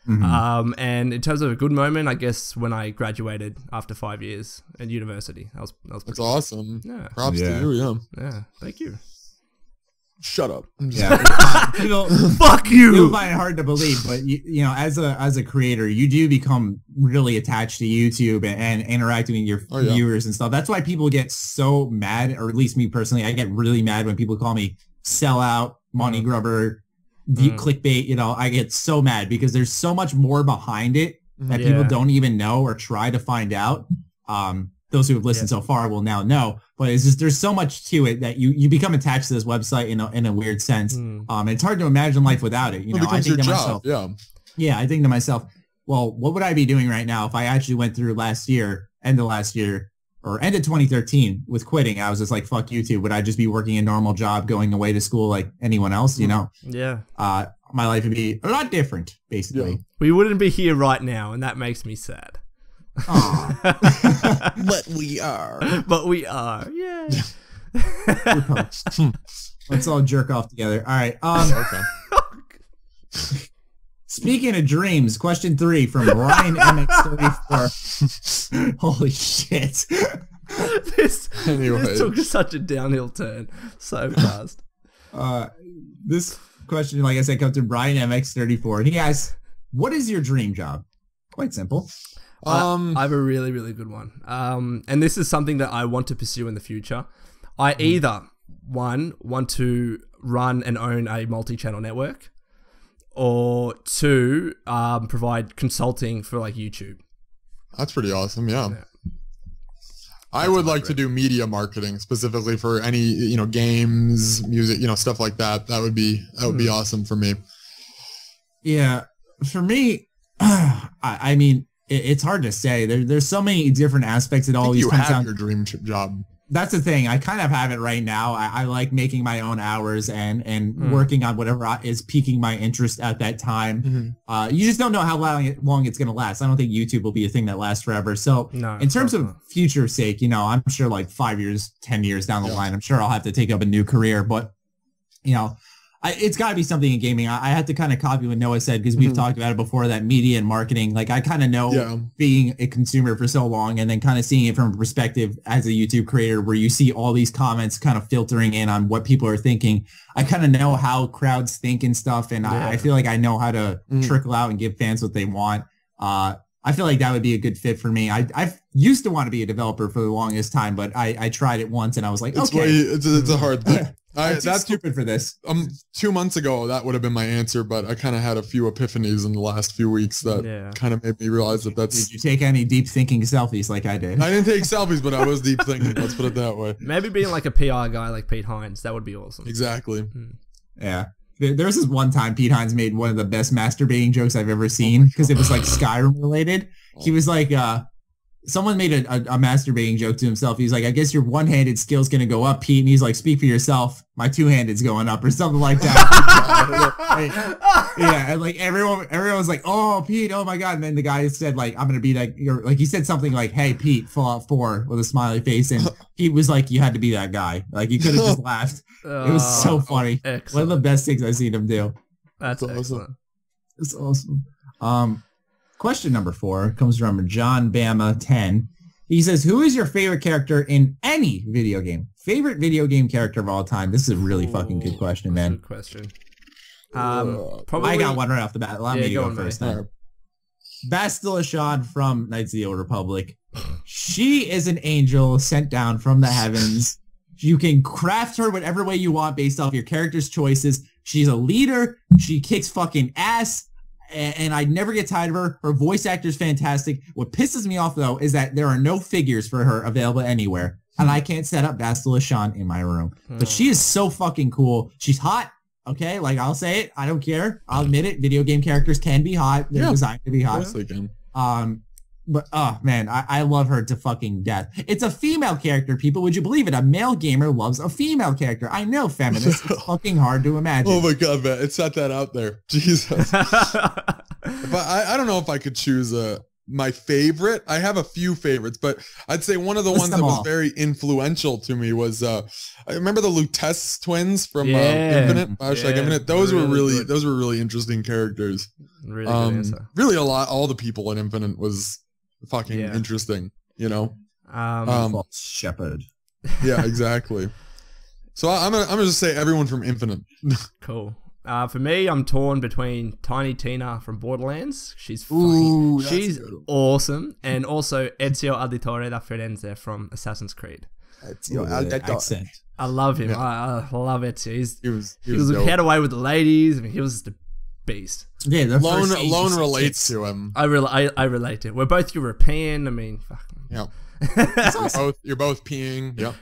And in terms of a good moment, I guess when I graduated after 5 years at university. That was That's awesome. Yeah. Props to you, Yeah, thank you. Shut up. Fuck you. You'll find it hard to believe, but as a creator, you do become really attached to YouTube and interacting with your viewers and stuff. That's why people get so mad, or at least me personally, I get really mad when people call me sellout, money grubber, clickbait. I get so mad because there's so much more behind it that people don't even know or try to find out. Those who have listened so far will now know, but it's just, there's so much to it that you become attached to this website in a weird sense. It's hard to imagine life without it. I think to myself, I think to myself, well, what would I be doing right now if I actually went through end of 2013 with quitting? I was just like, fuck YouTube. Would I just be working a normal job, going away to school like anyone else, Yeah. My life would be a lot different, basically. Yeah. We wouldn't be here right now, and that makes me sad. But we are. Yeah. Let's all jerk off together. All right. Okay. Speaking of dreams, question 3 from Ryan MX34. Holy shit. This took such a downhill turn so fast. This question, like I said, comes from Brian MX34. And he asks, what is your dream job? Quite simple. I have a really, really good one. And this is something that I want to pursue in the future. I either, one, want to run and own a multi-channel network, or two, provide consulting for like YouTube. That's pretty awesome, yeah. I would like to do media marketing specifically for any, games, music, stuff like that. That would be awesome for me. Yeah, for me, it's hard to say. There's so many different aspects. It always you comes have down. Your dream job. that's the thing. I kind of have it right now. I like making my own hours and working on whatever is piquing my interest at that time. You just don't know how long it's going to last. I don't think YouTube will be a thing that lasts forever. So in terms of future sake, you know, I'm sure like 5 years, 10 years down the line, I'm sure I'll have to take up a new career. But, you know, it's got to be something in gaming. I had to kind of copy what Noah said because we've talked about it before, that media and marketing. Like I kind of know being a consumer for so long and then kind of seeing it from a perspective as a YouTube creator where you see all these comments kind of filtering in on what people are thinking. I kind of know how crowds think and stuff. And I feel like I know how to trickle out and give fans what they want. I feel like that would be a good fit for me. I used to want to be a developer for the longest time, but I tried it once and I was like, okay. It's a hard thing. That's stupid for this. 2 months ago, that would have been my answer, but I kind of had a few epiphanies in the last few weeks that kind of made me realize that that's... Did you take any deep thinking selfies like I did? I didn't take selfies, but I was deep thinking. Let's put it that way. Maybe being like a PR guy like Pete Hines, that would be awesome. Exactly. Yeah. There was this one time Pete Hines made one of the best masturbating jokes I've ever seen because it was like Skyrim related. He was like... someone made a masturbating joke to himself. He's like, I guess your one-handed skill's going to go up, Pete. And he's like, speak for yourself. My two-handed's going up or something like that. Yeah. And like everyone was like, oh, Pete, oh my God. And then the guy said like, I'm going to be like, he said something like, hey, Pete, Fallout 4 with a smiley face. And he was like, you had to be that guy. Like you could have just laughed. It was so funny. Excellent. One of the best things I've seen him do. That's excellent. It's awesome. Question number 4 comes from John Bama 10. He says, who is your favorite character in any video game? Favorite video game character of all time? This is a really fucking good question, man. Good question. Probably, I got one right off the bat. Allow me to go first. Bastila Shan from Knights of the Old Republic. She is an angel sent down from the heavens. You can craft her whatever way you want based off your character's choices. She's a leader. She kicks fucking ass. And I never get tired of her. Her voice actor is fantastic. What pisses me off, though, is that there are no figures for her available anywhere. And I can't set up Bastila Shan in my room. But she is so fucking cool. She's hot. Okay? Like, I'll say it. I don't care. I'll admit it. Video game characters can be hot. They're designed to be hot. Yes, they can. But, oh, man, I love her to fucking death. It's a female character, people. Would you believe it? A male gamer loves a female character. I know, feminists. It's fucking hard to imagine. Oh, my God, man. It's not that out there. Jesus. But I don't know if I could choose my favorite. I have a few favorites, but I'd say one of the ones that was very influential to me was, I remember the Lutece twins from Infinite. Bioshock Infinite. Those were really interesting characters. Really good answer. Really all the people in Infinite was fucking interesting, you know. Shepard. Yeah, exactly. So I'm gonna just say everyone from Infinite. Cool. For me, I'm torn between Tiny Tina from Borderlands. She's fucking, she's awesome, and also Ezio Auditore da Firenze from Assassin's Creed. Accent. I love him. I love Ezio. He was he had a way with the ladies. I mean, he was just a beast. Yeah, Lone relates to him. I relate to it. We're both European. I mean, fuck. Yeah. You're both peeing. Yep.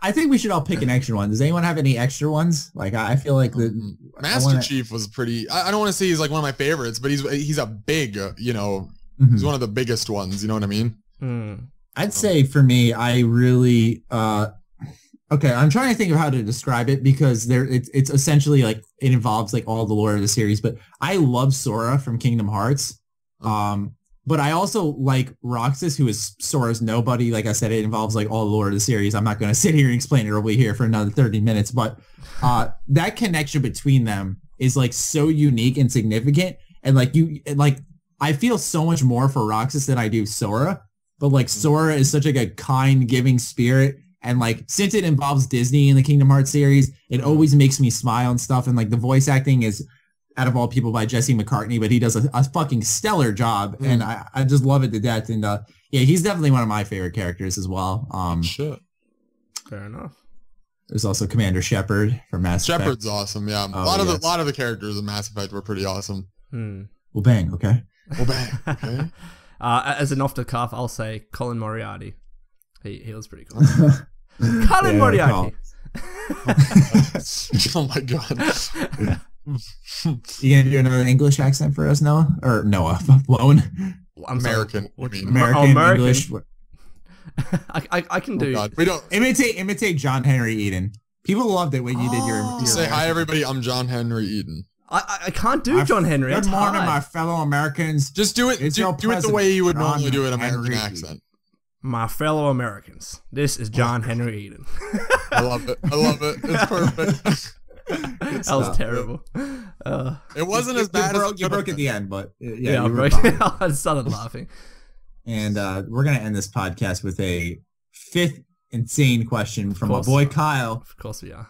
I think we should all pick an extra one. Does anyone have any extra ones? Like, I feel like the Master Chief was pretty. I don't want to say he's like one of my favorites, but he's a big, you know, he's one of the biggest ones. You know what I mean? I'd say for me, I really. Okay, I'm trying to think of how to describe it because it's essentially like it involves like all the lore of the series. But I love Sora from Kingdom Hearts. But I also like Roxas, who is Sora's nobody. Like I said, it involves like all the lore of the series. I'm not going to sit here and explain it over here for another 30 minutes. But that connection between them is like so unique and significant. And like I feel so much more for Roxas than I do Sora. But like Sora is such like a kind, giving spirit. And like, since it involves Disney in the Kingdom Hearts series, it always makes me smile and stuff. And like the voice acting is, out of all people, by Jesse McCartney, but he does a fucking stellar job. And I just love it to death. And yeah, he's definitely one of my favorite characters as well. Shit. Fair enough. There's also Commander Shepard from Mass Effect. Shepard's awesome, yeah. A lot of the characters in Mass Effect were pretty awesome. Well, bang, okay. Well, bang, okay. As an off the cuff, I'll say Colin Moriarty. He was pretty cool. Colin Moriarty. Oh my God. You gonna do another English accent for us, Noah? Or Noah? Lone? American. American. American. English. I can do. God. We don't imitate John Henry Eden. People loved it when you did your say hi, everybody. I'm John Henry Eden. I can't do John Henry. Good morning, my fellow Americans. Just do it. Do it the way you would normally do an American accent. My fellow Americans, this is John Henry Eden. I love it. It's perfect. That was terrible. It wasn't as bad as you broke at the end, but yeah, I broke. I started laughing. And we're gonna end this podcast with a fifth insane question from my boy Kyle. Of course we are.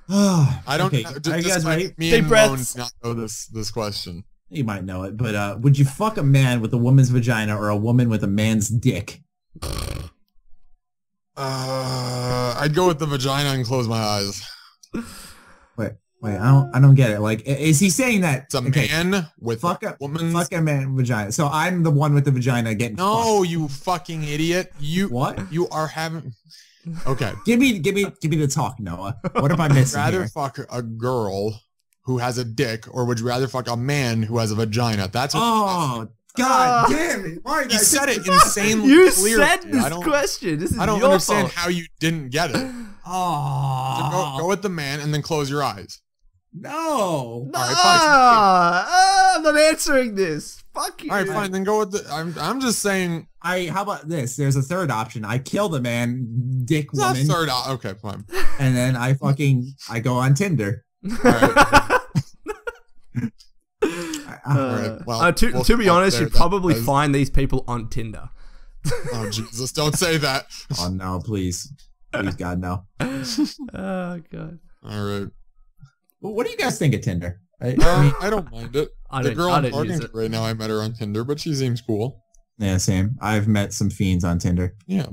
I don't. Okay. Are you guys ready? Me and Lone not know this question. You might know it, but would you fuck a man with a woman's vagina or a woman with a man's dick? I'd go with the vagina and close my eyes. Wait, I don't get it. Like, is he saying that it's a man with fuck a woman's... fuck a man vagina? So I'm the one with the vagina getting no, fucked. You fucking idiot! What? You are having... Okay, give me the talk, Noah. What am I missing? Would you rather fuck a girl who has a dick, or would you rather fuck a man who has a vagina? That's what. Oh God damn it! Why you said it insanely you clear. You said this question. This is I don't your understand fault. how you didn't get it. Oh, so go with the man and then close your eyes. No. All right, I'm not answering this. Fuck you. All right, fine. Then go with the. I'm just saying. How about this? There's a third option. I kill the man, dick woman. Third. Okay, fine. And then I go on Tinder. All right. All right. Well, to be honest, you probably find these people on Tinder. Oh Jesus! Don't say that. Oh no, please, God, no. Oh God. All right. Well, what do you guys think of Tinder? I don't mind it. The girl I'm talking to right now, I met her on Tinder, but she seems cool. Yeah, same. I've met some fiends on Tinder. Yeah.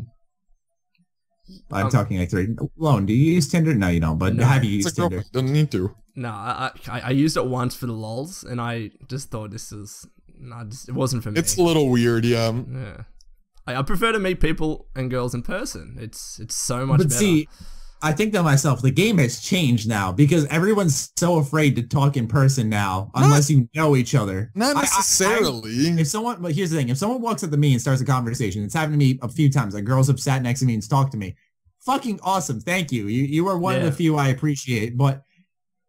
I'm talking like three. Lone, do you use Tinder? No, you don't. But have you used Tinder? Don't need to. No, I used it once for the lulz, and I just thought it wasn't for me. It's a little weird, yeah. Yeah. I prefer to meet people and girls in person. It's so much better. See, I think to myself, the game has changed now because everyone's so afraid to talk in person now unless you know each other. Not necessarily. But here's the thing. If someone walks up to me and starts a conversation, it's happened to me a few times. Like girls have sat next to me and talked to me. Fucking awesome. Thank you. You are one of the few I appreciate. But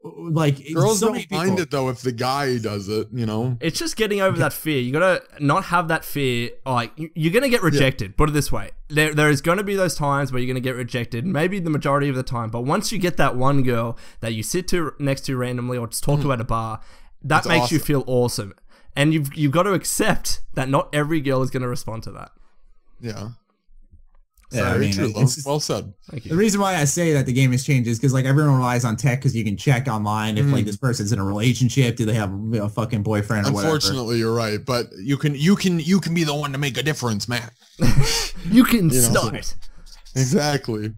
like girls don't mind it though if the guy does it, you know. It's just getting over that fear. You gotta not have that fear. Like you're gonna get rejected. Put it this way: there is gonna be those times where you're gonna get rejected. Maybe the majority of the time, but once you get that one girl that you sit next to randomly or just talk to at a bar, that makes you feel awesome. And you've got to accept that not every girl is gonna respond to that. Yeah. So, yeah, I mean, true, well said. The reason why I say that the game has changed is because like everyone relies on tech because you can check online if like this person's in a relationship, do they have a fucking boyfriend or whatever. Unfortunately, you're right, but you can be the one to make a difference, man. you can start. Exactly.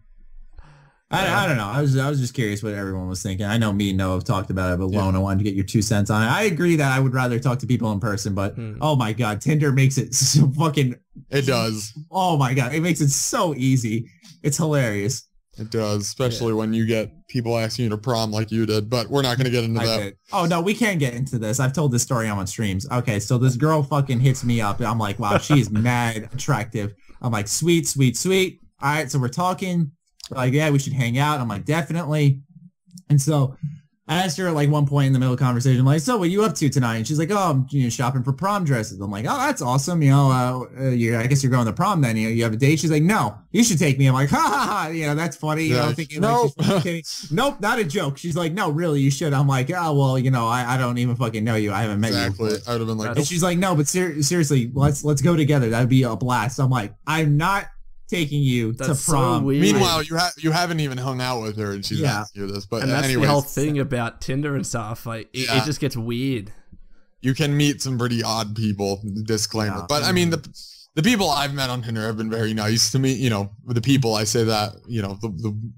I don't know. I was just curious what everyone was thinking. I know me and Noah have talked about it, but Lone, I wanted to get your 2 cents on it. I agree that I would rather talk to people in person, but oh my God, Tinder makes it so fucking... It does. Oh my God, it makes it so easy. It's hilarious. It does, especially when you get people asking you to prom like you did, but we're not going to get into that. Oh no, we can't get into this. I've told this story on streams. Okay, so this girl fucking hits me up. I'm like, wow, she's mad attractive. I'm like, sweet, sweet, sweet. All right, so we're talking. Like, yeah, we should hang out. I'm like, definitely. And so I asked her at like one point in the middle of the conversation, I'm like, so what are you up to tonight? And she's like, oh, I'm shopping for prom dresses. I'm like, oh, that's awesome. I guess you're going to prom then. You have a date. She's like, no, you should take me. I'm like, ha ha ha. That's funny. Yeah. Thinking, nope. Like, nope, not a joke. She's like, no, really, you should. I'm like, oh, well, I don't even fucking know you. I haven't met you. Exactly. I would have been like, and she's like, no, but seriously, let's go together. That'd be a blast. I'm like, I'm not taking you to prom. So weird. Meanwhile, you haven't even hung out with her, and she's asking you this. But and that's anyways, the whole thing about Tinder and stuff. Like it just gets weird. You can meet some pretty odd people. Disclaimer, but I mean the people I've met on Tinder have been very nice to me. The people I say that the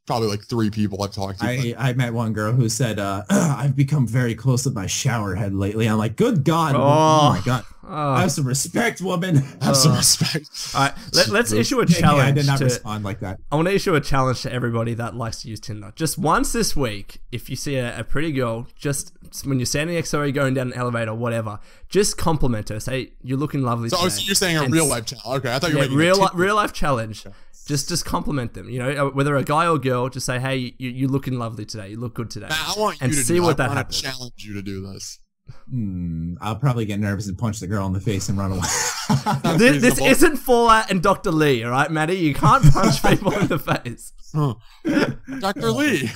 probably like 3 people I've talked to. I met one girl who said, I've become very close with my shower head lately. I'm like, good God. Oh my God. Have some respect, woman. Have some respect. All right, let's issue a challenge. I did not respond like that. I want to issue a challenge to everybody that likes to use Tinder. Just once this week, if you see a pretty girl, just when you're standing next to her, going down an elevator, whatever, just compliment her. Say, you're looking lovely today. So you're saying a real life challenge. Okay, I thought you were making real life challenge. Okay. Just compliment them. You know, whether a guy or girl, just say, hey, you're looking lovely today. You look good today. I want you to see what that happens. I challenge you to do this. I'll probably get nervous and punch the girl in the face and run away. This isn't Fallout and Dr. Lee, all right, Matty? You can't punch people in the face. Dr. Lee.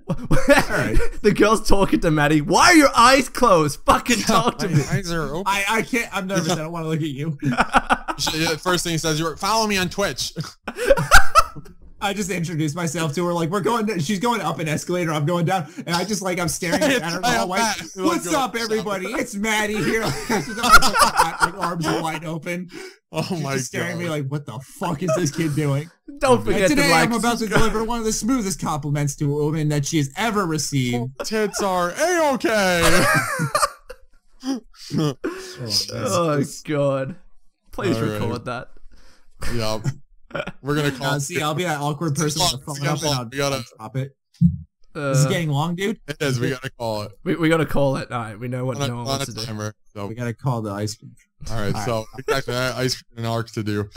Right. The girl's talking to Matty. Why are your eyes closed? Fucking talk to me. Eyes are open. I can't. I'm nervous. I don't want to look at you. First thing he says, follow me on Twitch. I just introduced myself to her, like, she's going up an escalator, I'm going down, and I'm staring at her in the hallway. What's up, everybody? It's Maddie here. She's like, arms are wide open. Oh my God. Staring at me like, what the fuck is this kid doing? Don't forget today I'm about to deliver one of the smoothest compliments to a woman that she has ever received. Tits are A-okay. Oh God. Please record that. Yeah. We're gonna call. See, I'll be that awkward person with the phone up and I'll drop it. This is getting long, dude. It is. We gotta call it. We gotta call it. All right. We know what Noah wants to do. So we gotta call the ice cream. All right. So exactly, ice cream and arc to do.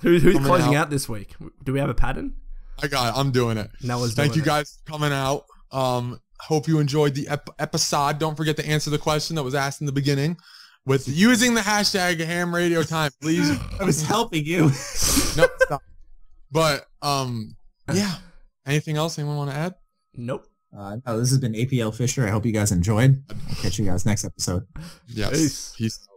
Who's closing out this week? Do we have a pattern? I got it. I'm doing it. Thank you guys for coming out. Hope you enjoyed the episode. Don't forget to answer the question that was asked in the beginning. With using the hashtag H.A.M Radio Time, please. I was helping you. Nope, stop. But yeah. Anything else anyone want to add? Nope. No, this has been APL Fisher. I hope you guys enjoyed. I'll catch you guys next episode. Yes. Peace.